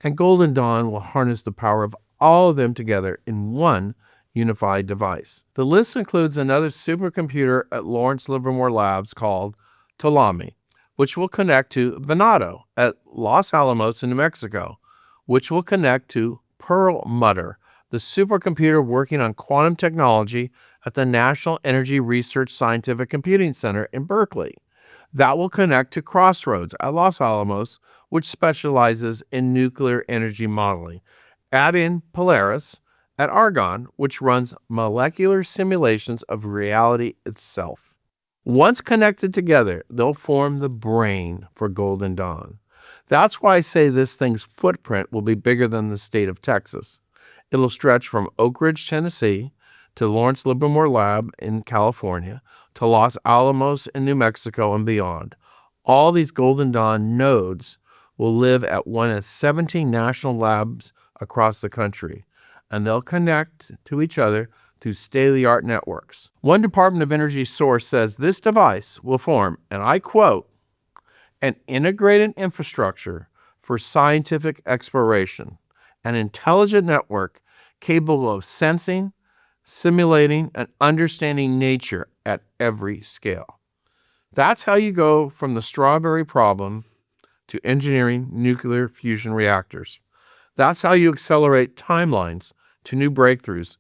And Golden Dawn will harness the power of all of them together in one unified device. The list includes another supercomputer at Lawrence Livermore Labs called Tulami, which will connect to Venado at Los Alamos in New Mexico, which will connect to Perlmutter, the supercomputer working on quantum technology at the National Energy Research Scientific Computing Center in Berkeley. That will connect to Crossroads at Los Alamos, which specializes in nuclear energy modeling. Add in Polaris at Argonne, which runs molecular simulations of reality itself. Once connected together, they'll form the brain for Golden Dawn. That's why I say this thing's footprint will be bigger than the state of Texas. It'll stretch from Oak Ridge, Tennessee, to Lawrence Livermore Lab in California, to Los Alamos in New Mexico and beyond. All these Golden Dawn nodes will live at one of 17 national labs across the country, and they'll connect to each other through state-of-the-art networks. One Department of Energy source says this device will form, and I quote, an integrated infrastructure for scientific exploration, an intelligent network capable of sensing, simulating, and understanding nature at every scale. That's how you go from the strawberry problem to engineering nuclear fusion reactors. That's how you accelerate timelines to new breakthroughs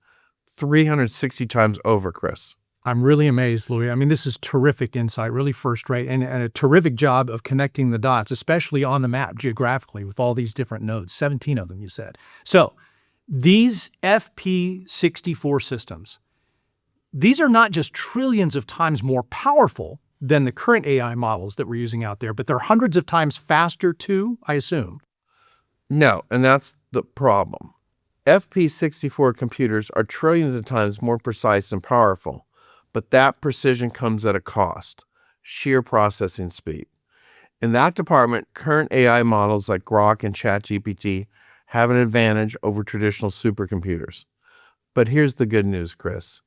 360 times over, Chris. I'm really amazed, Louis. I mean, this is terrific insight, really first rate, and a terrific job of connecting the dots, especially on the map geographically with all these different nodes, 17 of them, you said. So These FP64 systems, these are not just trillions of times more powerful than the current AI models that we're using out there, but they're hundreds of times faster too, I assume. No, and that's the problem. FP64 computers are trillions of times more precise and powerful, but that precision comes at a cost: sheer processing speed. In that department, current AI models like Grok and ChatGPT have an advantage over traditional supercomputers. But here's the good news, Chris.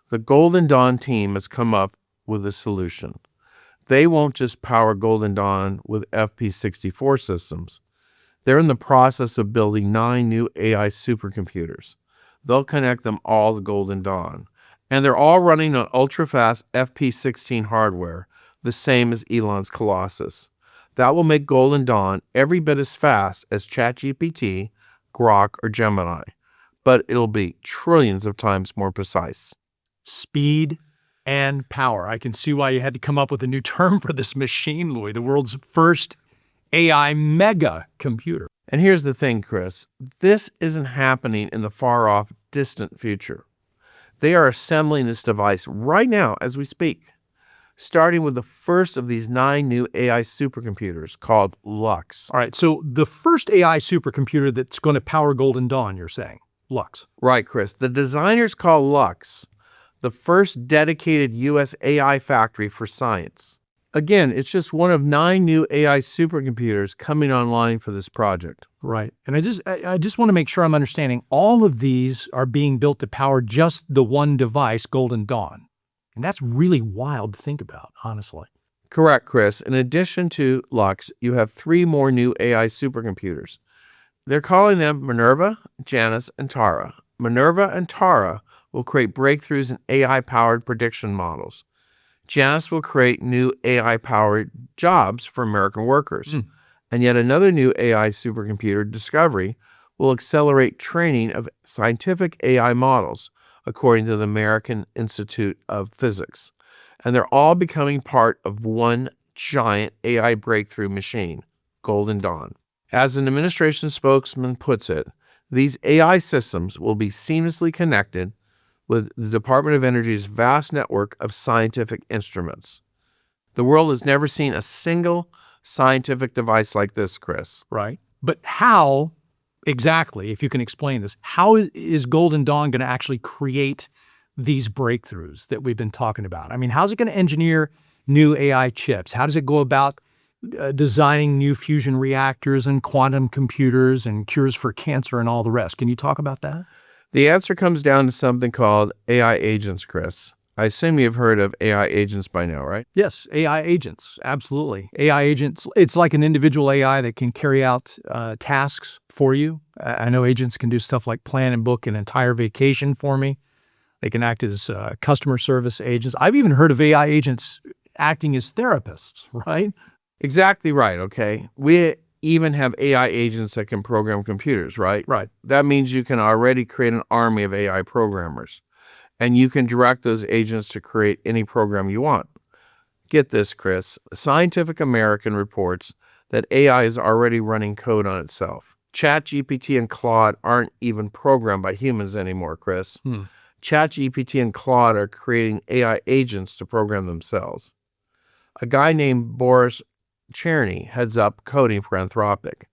The Golden Dawn team has come up with a solution. They won't just power Golden Dawn with FP64 systems. They're in the process of building 9 new AI supercomputers. They'll connect them all to Golden Dawn. And they're all running on ultra-fast FP16 hardware, the same as Elon's Colossus. That will make Golden Dawn every bit as fast as ChatGPT, Grok, or Gemini, but it'll be trillions of times more precise. Speed and power. I can see why you had to come up with a new term for this machine, Louis, the world's first AI mega computer. And here's the thing, Chris. This isn't happening in the far-off, distant future. They are assembling this device right now as we speak, starting with the first of these 9 new AI supercomputers called Lux. All right, so the first AI supercomputer that's going to power Golden Dawn, you're saying, Lux. Right, Chris. The designers call Lux the first dedicated U.S. AI factory for science. Again, it's just one of 9 new AI supercomputers coming online for this project. Right. And I just want to make sure I'm understanding. All of these are being built to power just the one device, Golden Dawn. And that's really wild to think about, honestly. Correct, Chris. In addition to Lux, you have 3 more new AI supercomputers. They're calling them Minerva, Janus, and Tara. Minerva and Tara will create breakthroughs in AI-powered prediction models. Janus will create new AI-powered jobs for American workers. And yet another new AI supercomputer, Discovery, will accelerate training of scientific AI models, according to the American Institute of Physics. And they're all becoming part of one giant AI breakthrough machine, Golden Dawn. As an administration spokesman puts it, these AI systems will be seamlessly connected with the Department of Energy's vast network of scientific instruments. The world has never seen a single scientific device like this, Chris. Right. But how exactly, if you can explain this, how is Golden Dawn going to actually create these breakthroughs that we've been talking about? I mean, how's it going to engineer new AI chips? How does it go about designing new fusion reactors and quantum computers and cures for cancer and all the rest? Can you talk about that? The answer comes down to something called AI agents, Chris. I assume you've heard of AI agents by now, right? Yes, AI agents, absolutely. AI agents, it's like an individual AI that can carry out tasks for you. I know agents can do stuff like plan and book an entire vacation for me. They can act as customer service agents. I've even heard of AI agents acting as therapists, right? Exactly right, okay? We even have AI agents that can program computers, right? Right. That means you can already create an army of AI programmers, and you can direct those agents to create any program you want. Get this, Chris. Scientific American reports that AI is already running code on itself. ChatGPT and Claude aren't even programmed by humans anymore, Chris. ChatGPT and Claude are creating AI agents to program themselves. A guy named Boris Cherny heads up coding for Anthropic.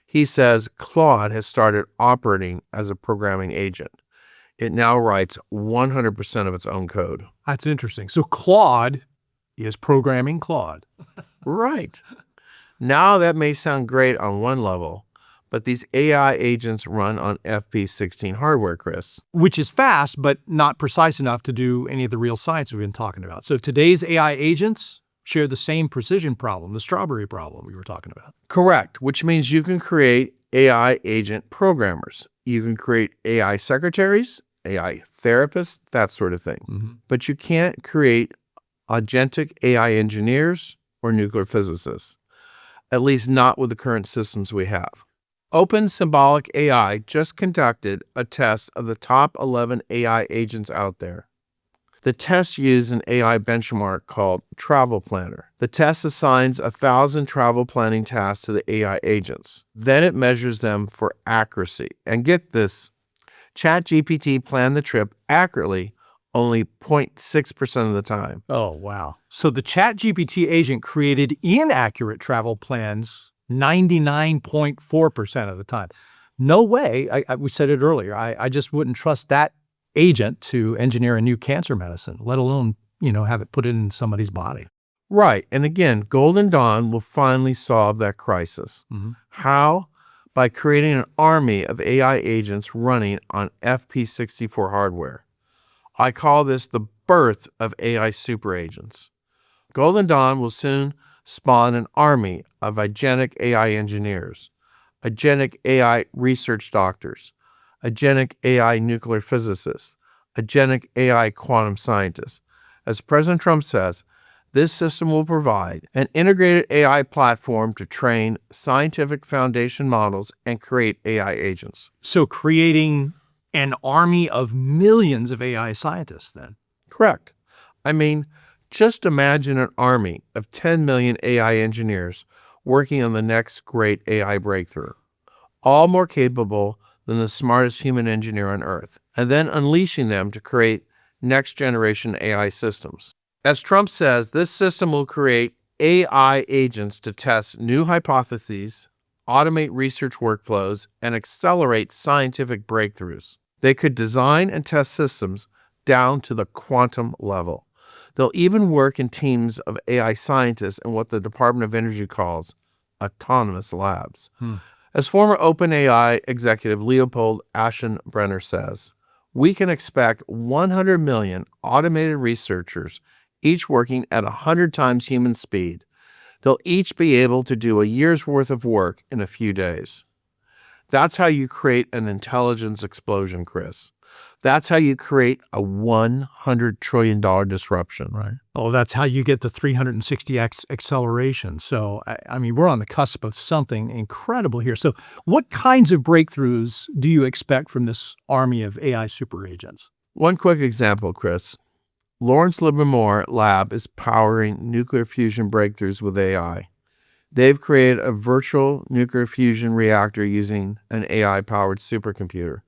He says Claude has started operating as a programming agent. It now writes 100% of its own code. That's interesting. So Claude is programming Claude. Right. Now that may sound great on one level, but these AI agents run on FP16 hardware, Chris. Which is fast, but not precise enough to do any of the real science we've been talking about. So today's AI agents share the same precision problem, the strawberry problem we were talking about. Correct, which means you can create AI agent programmers. You can create AI secretaries, AI therapists, that sort of thing. But you can't create agentic AI engineers or nuclear physicists, at least not with the current systems we have. Open Symbolic AI just conducted a test of the top 11 AI agents out there. The test used an AI benchmark called Travel Planner. The test assigns 1,000 travel planning tasks to the AI agents. Then it measures them for accuracy. And get this, ChatGPT planned the trip accurately only 0.6% of the time. Oh, wow. So the ChatGPT agent created inaccurate travel plans 99.4% of the time. No way. We said it earlier. I just wouldn't trust that agent to engineer a new cancer medicine, let alone, have it put in somebody's body. Right. And again, Golden Dawn will finally solve that crisis. How? By creating an army of AI agents running on FP64 hardware. I call this the birth of AI super agents. Golden Dawn will soon spawn an army of agentic AI engineers, agentic AI research doctors, agentic AI nuclear physicists, agentic AI quantum scientists. As President Trump says, this system will provide an integrated AI platform to train scientific foundation models and create AI agents. So creating an army of millions of AI scientists then. Correct. I mean, just imagine an army of 10 million AI engineers working on the next great AI breakthrough, all more capable than the smartest human engineer on Earth, and then unleashing them to create next-generation AI systems. As Trump says, this system will create AI agents to test new hypotheses, automate research workflows, and accelerate scientific breakthroughs. They could design and test systems down to the quantum level. They'll even work in teams of AI scientists in what the Department of Energy calls autonomous labs. As former OpenAI executive Leopold Aschenbrenner says, we can expect 100 million automated researchers, each working at 100 times human speed. They'll each be able to do a year's worth of work in a few days. That's how you create an intelligence explosion, Chris. That's how you create a $100 trillion disruption. Right. Oh, that's how you get the 360x acceleration. So, I mean, we're on the cusp of something incredible here. So what kinds of breakthroughs do you expect from this army of AI super agents? One quick example, Chris. Lawrence Livermore Lab is powering nuclear fusion breakthroughs with AI. They've created a virtual nuclear fusion reactor using an AI-powered supercomputer.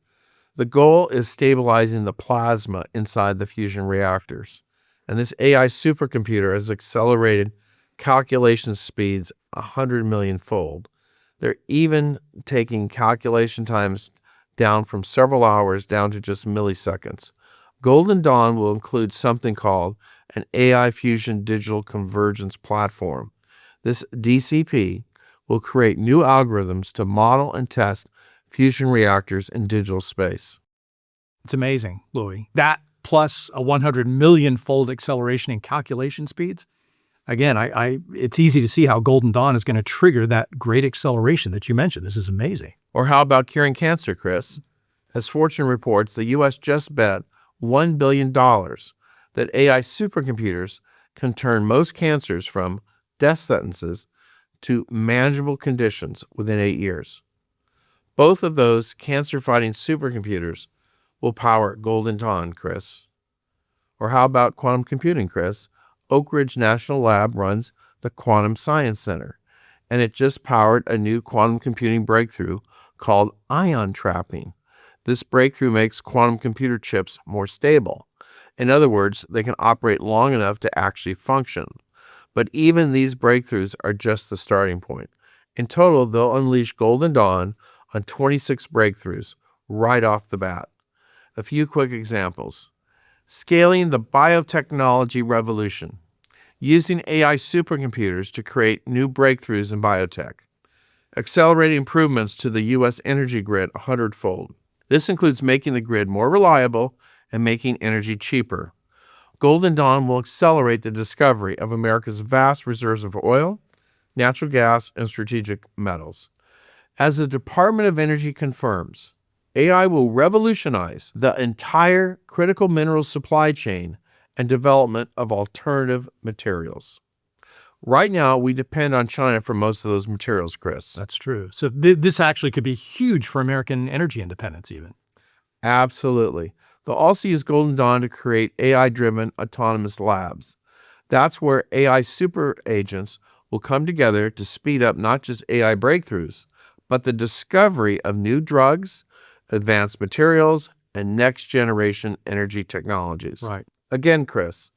The goal is stabilizing the plasma inside the fusion reactors. And this AI supercomputer has accelerated calculation speeds 100 million-fold. They're even taking calculation times down from several hours down to just milliseconds. Golden Dawn will include something called an AI Fusion Digital Convergence Platform. This DCP will create new algorithms to model and test fusion reactors in digital space. It's amazing, Louis. That plus a 100 million-fold acceleration in calculation speeds. Again, it's easy to see how Golden Dawn is going to trigger that great acceleration that you mentioned. This is amazing. Or how about curing cancer, Chris? As Fortune reports, the U.S. just bet $1 billion that AI supercomputers can turn most cancers from death sentences to manageable conditions within 8 years. Both of those cancer-fighting supercomputers will power Golden Dawn, Chris. Or how about quantum computing, Chris? Oak Ridge National Lab runs the Quantum Science Center, and it just powered a new quantum computing breakthrough called ion trapping. This breakthrough makes quantum computer chips more stable. In other words, they can operate long enough to actually function. But even these breakthroughs are just the starting point. In total, they'll unleash Golden Dawn on 26 breakthroughs right off the bat. A few quick examples. Scaling the biotechnology revolution. Using AI supercomputers to create new breakthroughs in biotech. Accelerating improvements to the U.S. energy grid 100-fold. This includes making the grid more reliable and making energy cheaper. Golden Dawn will accelerate the discovery of America's vast reserves of oil, natural gas, and strategic metals. As the Department of Energy confirms, AI will revolutionize the entire critical mineral supply chain and development of alternative materials. Right now, we depend on China for most of those materials, Chris. That's true. So this actually could be huge for American energy independence even. Absolutely. They'll also use Golden Dawn to create AI-driven autonomous labs. That's where AI super agents will come together to speed up not just AI breakthroughs, but the discovery of new drugs, advanced materials, and next-generation energy technologies. Right. Again, Chris,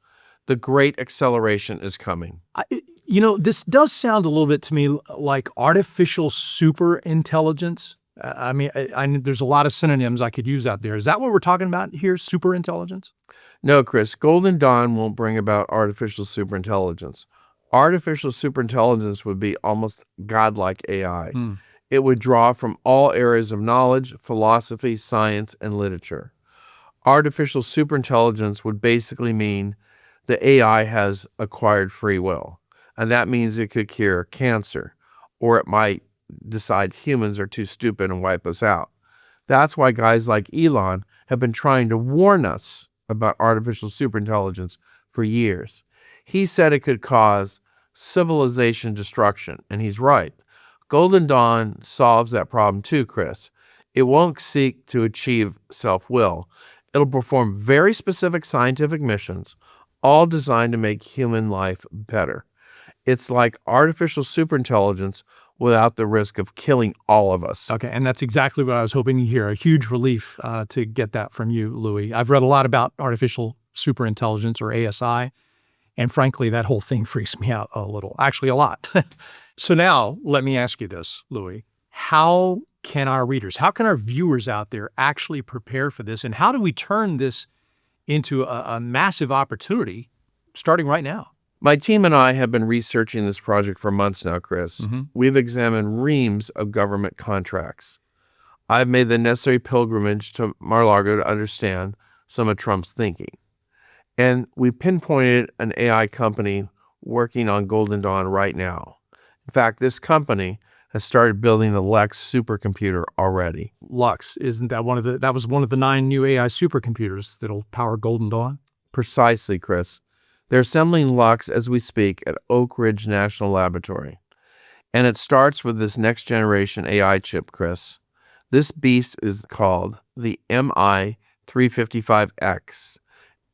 the great acceleration is coming. This does sound a little bit to me like artificial super intelligence. There's a lot of synonyms I could use out there. Is that what we're talking about here, super intelligence? No, Chris, Golden Dawn won't bring about artificial superintelligence. Artificial superintelligence would be almost godlike AI. It would draw from all areas of knowledge, philosophy, science, and literature. Artificial superintelligence would basically mean the AI has acquired free will, and that means it could cure cancer, or it might decide humans are too stupid and wipe us out. That's why guys like Elon have been trying to warn us about artificial superintelligence for years. He said it could cause civilization destruction, and he's right. Golden Dawn solves that problem too, Chris. It won't seek to achieve self-will. It'll perform very specific scientific missions, all designed to make human life better. It's like artificial superintelligence without the risk of killing all of us. Okay, and that's exactly what I was hoping to hear. A huge relief to get that from you, Louis. I've read a lot about artificial superintelligence, or ASI, and frankly, that whole thing freaks me out a little, actually a lot. So now, let me ask you this, Louis. How can our readers, how can our viewers out there actually prepare for this, and how do we turn this into a massive opportunity starting right now? My team and I have been researching this project for months now, Chris. We've examined reams of government contracts. I've made the necessary pilgrimage to Mar-a-Lago to understand some of Trump's thinking. And we pinpointed an AI company working on Golden Dawn right now. In fact, this company has started building the Lex supercomputer already. Lux, isn't that that was one of the 9 new AI supercomputers that'll power Golden Dawn? Precisely, Chris. They're assembling Lux as we speak at Oak Ridge National Laboratory. And it starts with this next generation AI chip, Chris. This beast is called the MI355X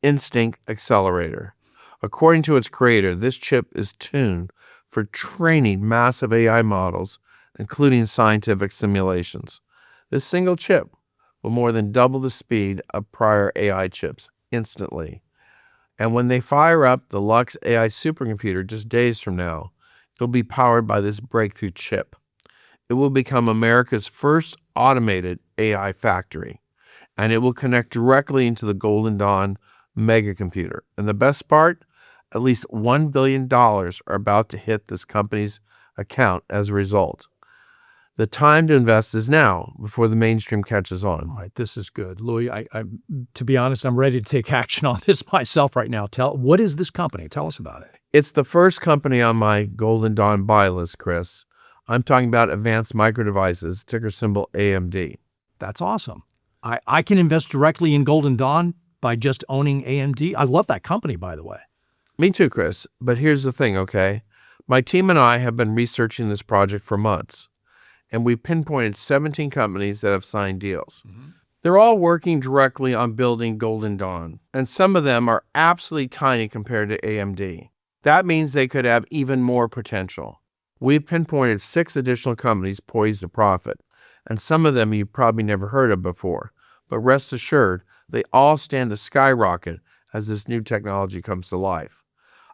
Instinct Accelerator. According to its creator, this chip is tuned for training massive AI models, including scientific simulations. This single chip will more than double the speed of prior AI chips instantly. And when they fire up the Lux AI supercomputer just days from now, it'll be powered by this breakthrough chip. It will become America's first automated AI factory, and it will connect directly into the Golden Dawn megacomputer. And the best part, at least $1 billion are about to hit this company's account as a result. The time to invest is now, before the mainstream catches on. All right, this is good. Louis, to be honest, I'm ready to take action on this myself right now. What is this company? Tell us about it. It's the first company on my Golden Dawn buy list, Chris. I'm talking about Advanced Micro Devices, ticker symbol AMD. That's awesome. I can invest directly in Golden Dawn by just owning AMD. I love that company, by the way. Me too, Chris. But here's the thing, okay? My team and I have been researching this project for months, and we pinpointed 17 companies that have signed deals. They're all working directly on building Golden Dawn, and some of them are absolutely tiny compared to AMD. That means they could have even more potential. We've pinpointed 6 additional companies poised to profit, and some of them you've probably never heard of before. But rest assured, they all stand to skyrocket as this new technology comes to life.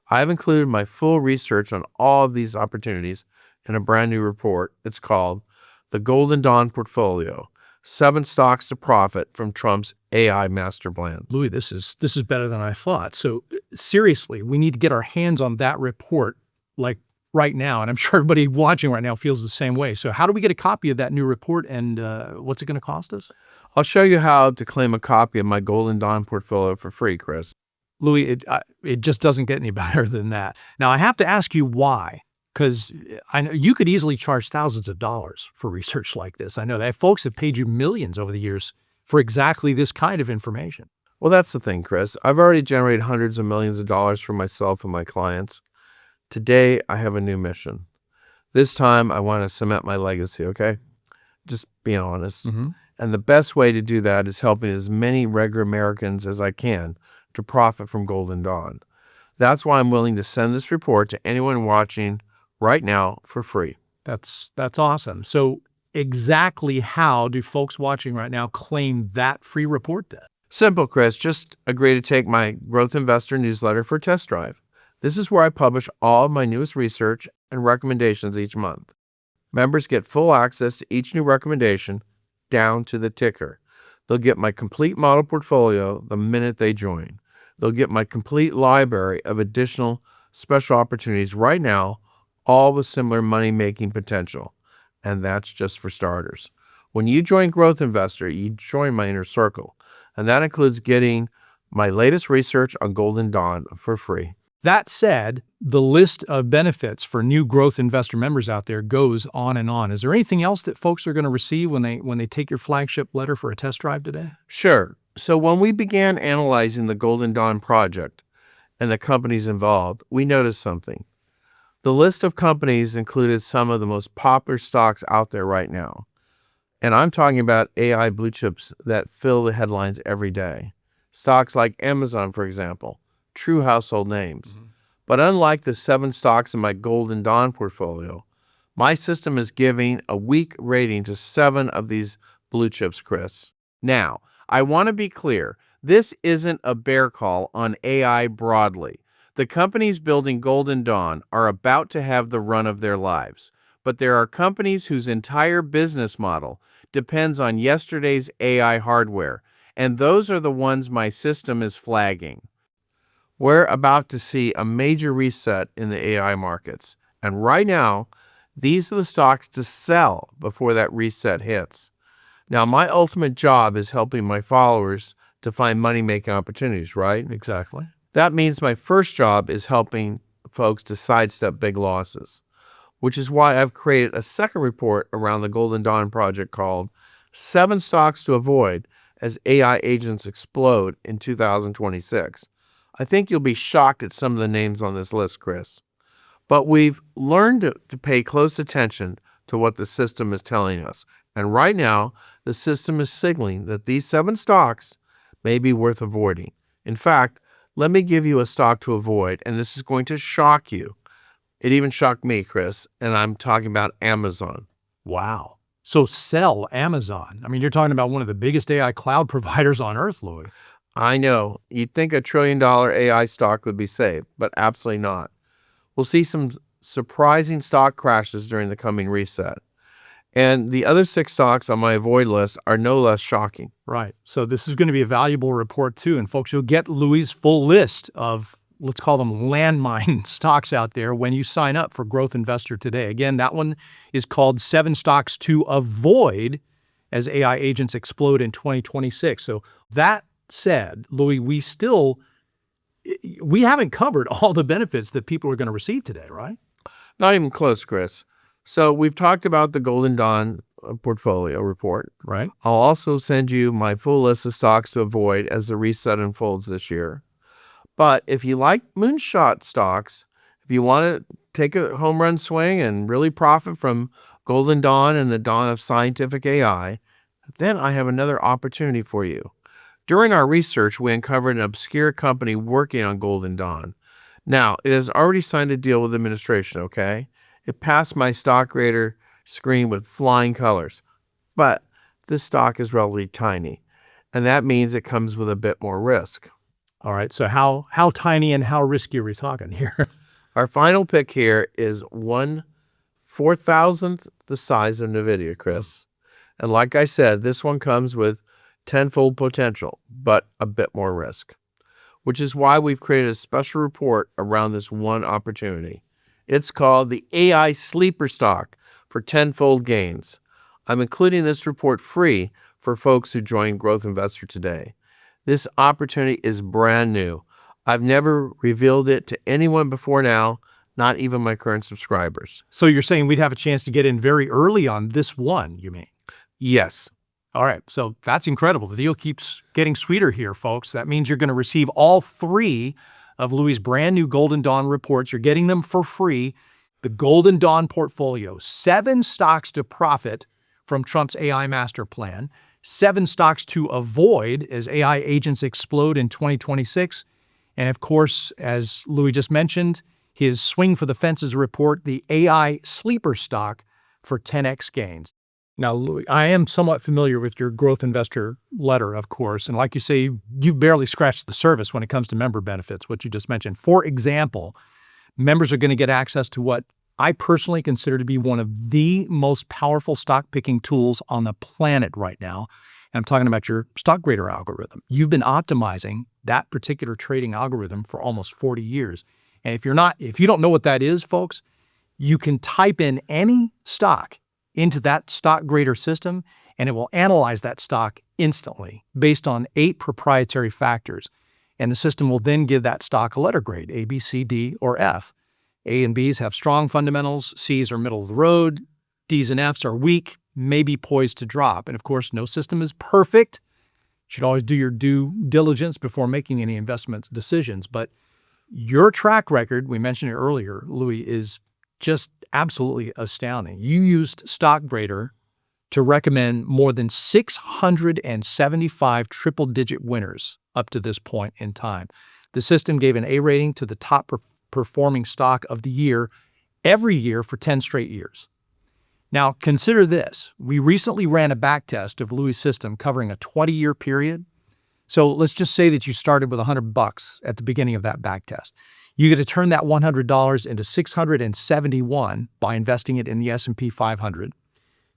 I've included my full research on all of these opportunities in a brand new report. It's called The Golden Dawn Portfolio, 7 Stocks to Profit from Trump's AI Master Plan. Louis, this is better than I thought. So seriously, we need to get our hands on that report like right now. And I'm sure everybody watching right now feels the same way. So how do we get a copy of that new report, and what's it going to cost us? I'll show you how to claim a copy of my Golden Dawn portfolio for free, Chris. Louis, it just doesn't get any better than that. Now, I have to ask you why, because I know you could easily charge thousands of dollars for research like this. I know that folks have paid you millions over the years for exactly this kind of information. Well, that's the thing, Chris. I've already generated hundreds of millions of dollars for myself and my clients. Today, I have a new mission. This time, I want to cement my legacy, okay? Just being honest. And the best way to do that is helping as many regular Americans as I can to profit from Golden Dawn. That's why I'm willing to send this report to anyone watching right now for free. That's awesome. So exactly how do folks watching right now claim that free report then? Simple, Chris. Just agree to take my Growth Investor newsletter for a test drive. This is where I publish all of my newest research and recommendations each month. Members get full access to each new recommendation down to the ticker. They'll get my complete model portfolio the minute they join. They'll get my complete library of additional special opportunities right now, all with similar money-making potential. And that's just for starters. When you join Growth Investor, you join my inner circle. And that includes getting my latest research on Golden Dawn for free. That said, the list of benefits for new Growth Investor members out there goes on and on. Is there anything else that folks are going to receive when they take your flagship letter for a test drive today? Sure. So when we began analyzing the Golden Dawn project and the companies involved, we noticed something. The list of companies included some of the most popular stocks out there right now. And I'm talking about AI blue chips that fill the headlines every day. Stocks like Amazon, for example, true household names. But unlike the 7 stocks in my Golden Dawn portfolio, my system is giving a weak rating to 7 of these blue chips, Chris. Now, I want to be clear. This isn't a bear call on AI broadly. The companies building Golden Dawn are about to have the run of their lives. But there are companies whose entire business model depends on yesterday's AI hardware, and those are the ones my system is flagging. We're about to see a major reset in the AI markets, and right now, these are the stocks to sell before that reset hits. Now, my ultimate job is helping my followers to find money-making opportunities, right? Exactly. That means my first job is helping folks to sidestep big losses, which is why I've created a second report around the Golden Dawn project called 7 Stocks to Avoid as AI Agents Explode in 2026. I think you'll be shocked at some of the names on this list, Chris. But we've learned to pay close attention to what the system is telling us. And right now, the system is signaling that these 7 stocks may be worth avoiding. In fact, let me give you a stock to avoid, and this is going to shock you. It even shocked me, Chris, and I'm talking about Amazon. Wow. So sell Amazon. I mean, you're talking about one of the biggest AI cloud providers on earth, Louis. I know, you'd think $1 trillion AI stock would be safe, but absolutely not. We'll see some surprising stock crashes during the coming reset. And the other 6 stocks on my avoid list are no less shocking. Right. So this is going to be a valuable report too. And folks, you'll get Louis' full list of, let's call them landmine stocks out there when you sign up for Growth Investor today. Again, that one is called 7 Stocks to Avoid as AI Agents Explode in 2026. So that said, Louis, we haven't covered all the benefits that people are going to receive today, right? Not even close, Chris. So we've talked about the Golden Dawn portfolio report. Right. I'll also send you my full list of stocks to avoid as the reset unfolds this year. But if you like moonshot stocks, if you want to take a home run swing and really profit from Golden Dawn and the dawn of scientific AI, then I have another opportunity for you. During our research, we uncovered an obscure company working on Golden Dawn. Now, it has already signed a deal with the administration, okay? It passed my stock radar screen with flying colors. But this stock is relatively tiny, and that means it comes with a bit more risk. All right. So how tiny and how risky are we talking here? Our final pick here is 1/4000th the size of NVIDIA, Chris. And like I said, this one comes with tenfold potential, but a bit more risk, which is why we've created a special report around this one opportunity. It's called the AI Sleeper Stock for tenfold gains. I'm including this report free for folks who join Growth Investor today. This opportunity is brand new. I've never revealed it to anyone before now, not even my current subscribers. So you're saying we'd have a chance to get in very early on this one, you mean? Yes. All right. So that's incredible. The deal keeps getting sweeter here, folks. That means you're going to receive all 3 of Louis' brand new Golden Dawn reports. You're getting them for free. The Golden Dawn portfolio, 7 stocks to profit from Trump's AI master plan, 7 stocks to avoid as AI agents explode in 2026. And of course, as Louis just mentioned, his swing for the fences report, the AI sleeper stock for 10x gains. Now, Louis, I am somewhat familiar with your growth investor letter, of course. And like you say, you've barely scratched the surface when it comes to member benefits, what you just mentioned. For example, members are going to get access to what I personally consider to be one of the most powerful stock picking tools on the planet right now. And I'm talking about your stock grader algorithm. You've been optimizing that particular trading algorithm for almost 40 years. And if you don't know what that is, folks, you can type in any stock into that stock grader system, and it will analyze that stock instantly based on 8 proprietary factors. And the system will then give that stock a letter grade, A, B, C, D, or F. A and Bs have strong fundamentals, Cs are middle of the road, Ds and Fs are weak, maybe poised to drop. And of course, no system is perfect. You should always do your due diligence before making any investment decisions. But your track record, we mentioned it earlier, Louis, is just absolutely astounding. You used StockGrader to recommend more than 675 triple-digit winners up to this point in time. The system gave an A rating to the top performing stock of the year every year for 10 straight years. Now, consider this. We recently ran a backtest of Louis' system covering a 20-year period. So let's just say that you started with $100 at the beginning of that backtest. You get to turn that $100 into $671 by investing it in the S&P 500.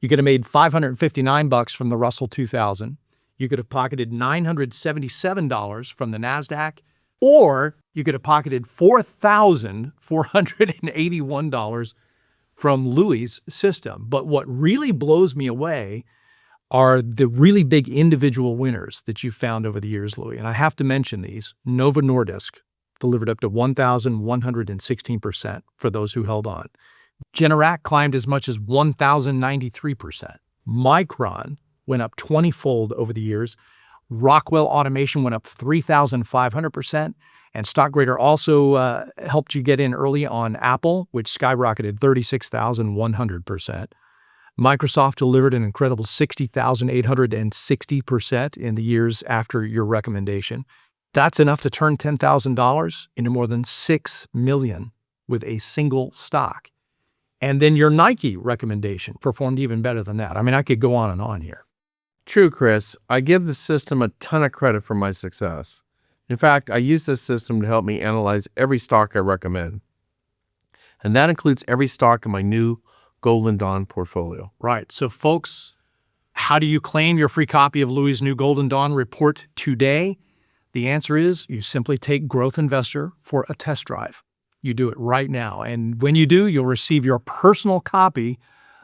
You could have made $559 from the Russell 2000. You could have pocketed $977 from the NASDAQ, or you could have pocketed $4,481 from Louis' system. But what really blows me away are the really big individual winners that you've found over the years, Louis. And I have to mention these. Novo Nordisk delivered up to 1,116% for those who held on. Generac climbed as much as 1,093%. Micron went up 20-fold over the years. Rockwell Automation went up 3,500%. And StockGrader also helped you get in early on Apple, which skyrocketed 36,100%. Microsoft delivered an incredible 60,860% in the years after your recommendation. That's enough to turn $10,000 into more than $6 million with a single stock. And then your Nike recommendation performed even better than that. I mean, I could go on and on here. True, Chris. I give the system a ton of credit for my success. In fact, I use this system to help me analyze every stock I recommend. And that includes every stock in my new Golden Dawn portfolio. Right. So, folks, how do you claim your free copy of Louis' new Golden Dawn report today? The answer is you simply take Growth Investor for a test drive. You do it right now. And when you do, you'll receive your personal copy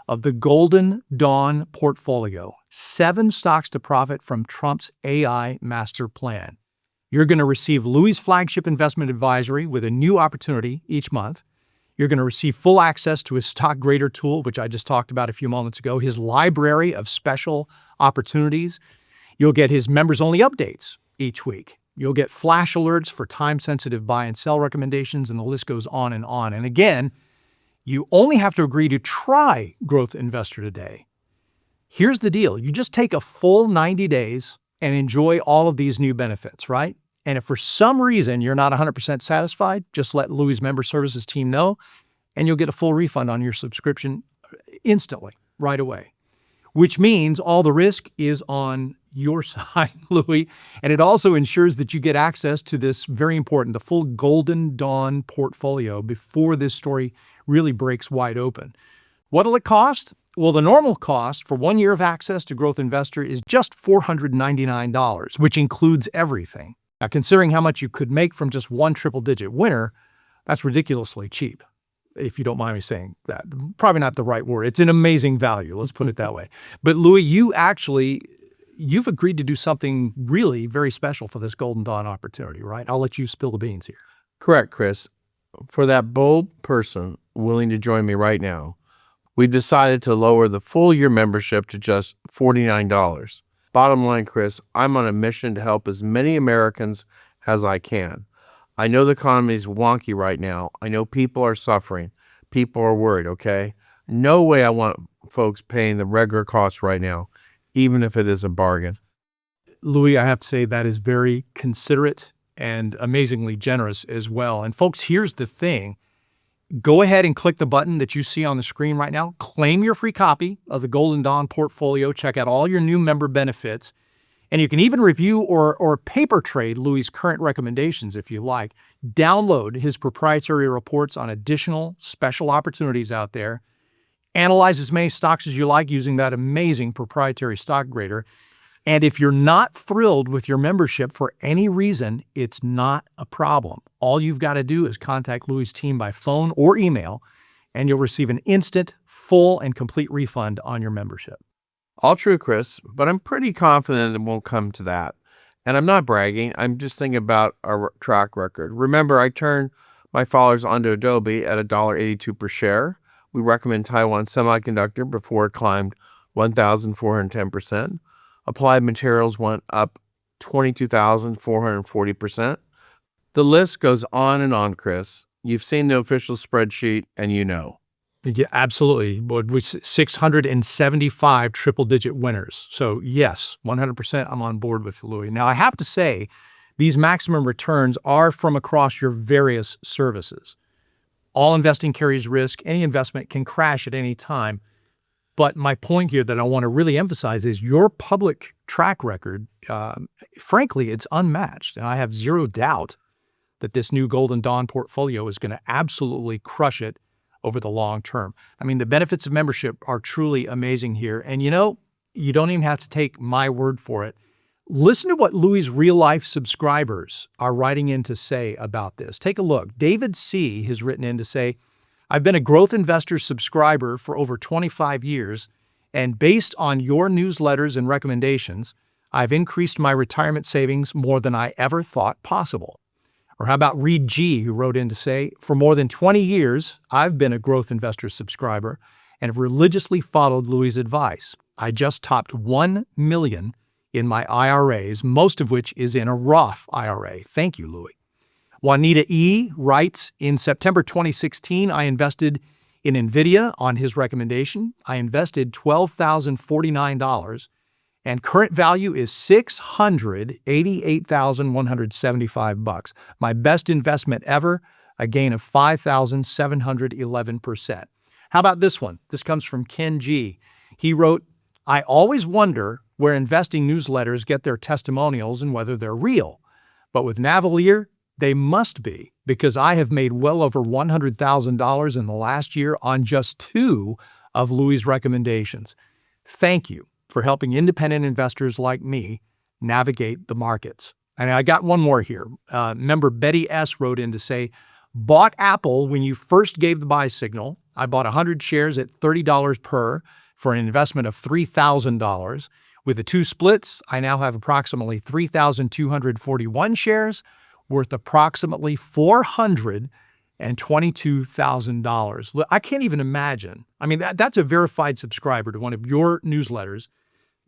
of the Golden Dawn portfolio, 7 stocks to profit from Trump's AI master plan. You're going to receive Louis' flagship investment advisory with a new opportunity each month. You're going to receive full access to his stock grader tool, which I just talked about a few moments ago, his library of special opportunities. You'll get his members-only updates each week. You'll get flash alerts for time-sensitive buy and sell recommendations, and the list goes on and on. And again, you only have to agree to try Growth Investor today. Here's the deal. You just take a full 90 days and enjoy all of these new benefits, right? And if for some reason you're not 100% satisfied, just let Louis' member services team know, and you'll get a full refund on your subscription instantly, right away. Which means all the risk is on your side, Louis, and it also ensures that you get access to this very important, the full Golden Dawn portfolio before this story really breaks wide open. What'll it cost? Well, the normal cost for 1 year of access to Growth Investor is just $499, which includes everything. Now, considering how much you could make from just one triple-digit winner, that's ridiculously cheap, if you don't mind me saying that. Probably not the right word. It's an amazing value, let's put it that way. But Louis, you've agreed to do something really very special for this Golden Dawn opportunity, right? I'll let you spill the beans here. Correct, Chris. For that bold person willing to join me right now, we've decided to lower the full year membership to just $49. Bottom line, Chris, I'm on a mission to help as many Americans as I can. I know the economy is wonky right now. I know people are suffering. People are worried, okay? No way I want folks paying the regular cost right now, even if it is a bargain. Louis, I have to say that is very considerate and amazingly generous as well. And folks, here's the thing. Go ahead and click the button that you see on the screen right now. Claim your free copy of the Golden Dawn portfolio. Check out all your new member benefits. And you can even review or paper trade Louis' current recommendations if you like. Download his proprietary reports on additional special opportunities out there. Analyze as many stocks as you like using that amazing proprietary stock grader. And if you're not thrilled with your membership for any reason, it's not a problem. All you've got to do is contact Louis' team by phone or email, and you'll receive an instant, full, and complete refund on your membership. All true, Chris, but I'm pretty confident it won't come to that. And I'm not bragging. I'm just thinking about our track record. Remember, I turned my followers onto Adobe at $1.82 per share. We recommend Taiwan Semiconductor before it climbed 1,410%. Applied Materials went up 22,440%. The list goes on and on, Chris. You've seen the official spreadsheet, and you know. Yeah, absolutely. With 675 triple-digit winners. So yes, 100% I'm on board with Louis. Now, I have to say, these maximum returns are from across your various services. All investing carries risk. Any investment can crash at any time. But my point here that I want to really emphasize is your public track record, frankly, it's unmatched. And I have zero doubt that this new Golden Dawn portfolio is going to absolutely crush it over the long term. I mean, the benefits of membership are truly amazing here. And you know, you don't even have to take my word for it. Listen to what Louis' real-life subscribers are writing in to say about this. Take a look. David C. has written in to say, I've been a Growth Investor subscriber for over 25 years, and based on your newsletters and recommendations, I've increased my retirement savings more than I ever thought possible. Or how about Reed G., who wrote in to say, for more than 20 years, I've been a Growth Investor subscriber and have religiously followed Louis' advice. I just topped $1 million in my IRAs, most of which is in a Roth IRA. Thank you, Louis. Juanita E. writes, in September 2016, I invested in NVIDIA on his recommendation. I invested $12,049, and current value is $688,175. My best investment ever, a gain of 5,711%. How about this one? This comes from Ken G. He wrote, I always wonder where investing newsletters get their testimonials and whether they're real. But with Navellier, they must be, because I have made well over $100,000 in the last year on just 2 of Louis' recommendations. Thank you for helping independent investors like me navigate the markets. And I got one more here. Member Betty S. wrote in to say, bought Apple when you first gave the buy signal. I bought 100 shares at $30 per for an investment of $3,000. With the 2 splits, I now have approximately 3,241 shares worth approximately $422,000. I can't even imagine. I mean, that's a verified subscriber to one of your newsletters,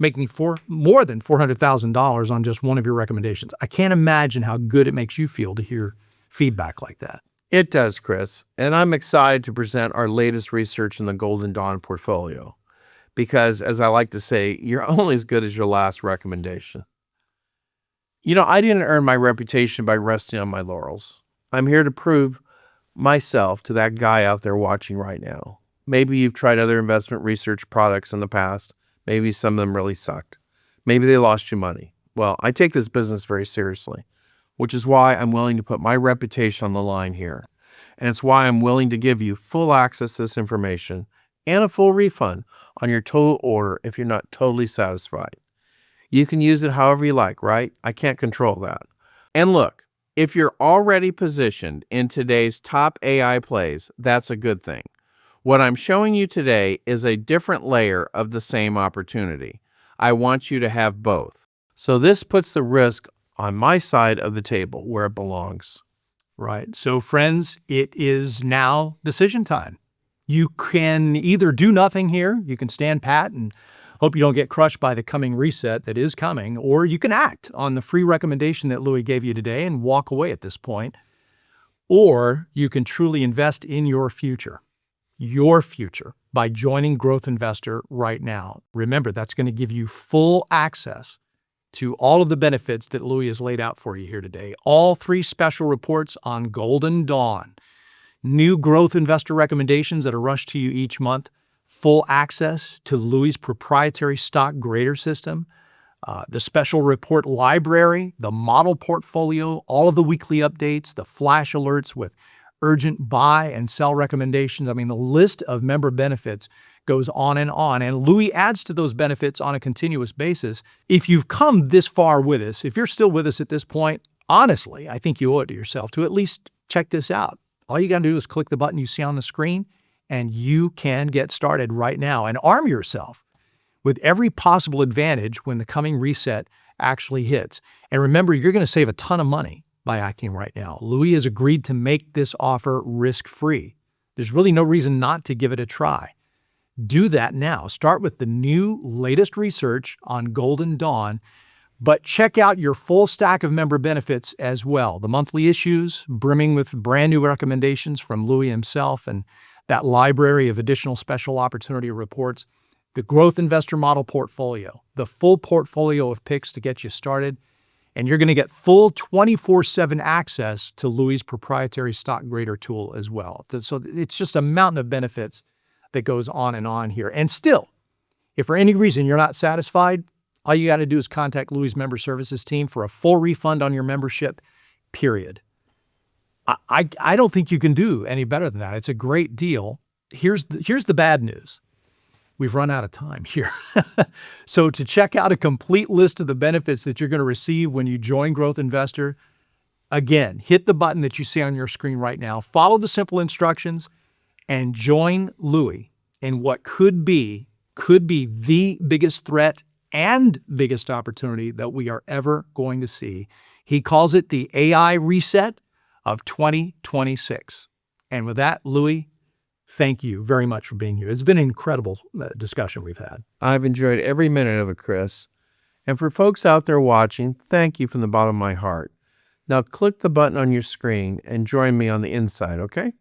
making more than $400,000 on just one of your recommendations. I can't imagine how good it makes you feel to hear feedback like that. It does, Chris. And I'm excited to present our latest research in the Golden Dawn portfolio. Because, as I like to say, you're only as good as your last recommendation. You know, I didn't earn my reputation by resting on my laurels. I'm here to prove myself to that guy out there watching right now. Maybe you've tried other investment research products in the past. Maybe some of them really sucked. Maybe they lost you money. Well, I take this business very seriously, which is why I'm willing to put my reputation on the line here. And it's why I'm willing to give you full access to this information and a full refund on your total order if you're not totally satisfied. You can use it however you like, right? I can't control that. And look, if you're already positioned in today's top AI plays, that's a good thing. What I'm showing you today is a different layer of the same opportunity. I want you to have both. So this puts the risk on my side of the table where it belongs. Right. So friends, it is now decision time. You can either do nothing here, you can stand pat and hope you don't get crushed by the coming reset that is coming, or you can act on the free recommendation that Louis gave you today and walk away at this point. Or you can truly invest in your future by joining Growth Investor right now. Remember, that's going to give you full access to all of the benefits that Louis has laid out for you here today. All 3 special reports on Golden Dawn. new growth investor recommendations that are rushed to you each month, full access to Louis' proprietary stock grader system, the special report library, the model portfolio, all of the weekly updates, the flash alerts with urgent buy and sell recommendations. I mean, the list of member benefits goes on, and Louis adds to those benefits on a continuous basis. If you've come this far with us, if you're still with us at this point, honestly, I think you owe it to yourself to at least check this out. All you got to do is click the button you see on the screen, and you can get started right now and arm yourself with every possible advantage when the coming reset actually hits. And remember, you're going to save a ton of money by acting right now. Louis has agreed to make this offer risk-free. There's really no reason not to give it a try. Do that now. Start with the new latest research on Golden Dawn, but check out your full stack of member benefits as well. The monthly issues brimming with brand new recommendations from Louis himself, and that library of additional special opportunity reports, the growth investor model portfolio, the full portfolio of picks to get you started, and you're going to get full 24/7 access to Louis' proprietary stock grader tool as well. So it's just a mountain of benefits that goes on here. And still, if for any reason you're not satisfied, all you got to do is contact Louis' member services team for a full refund on your membership, period. I don't think you can do any better than that. It's a great deal. Here's the bad news. We've run out of time here. So to check out a complete list of the benefits that you're going to receive when you join Growth Investor, again, hit the button that you see on your screen right now, follow the simple instructions, and join Louis in what could be the biggest threat and biggest opportunity that we are ever going to see. He calls it the AI reset of 2026. And with that, Louis, thank you very much for being here. It's been an incredible discussion we've had. I've enjoyed every minute of it, Chris. And for folks out there watching, thank you from the bottom of my heart. Now click the button on your screen and join me on the inside, okay?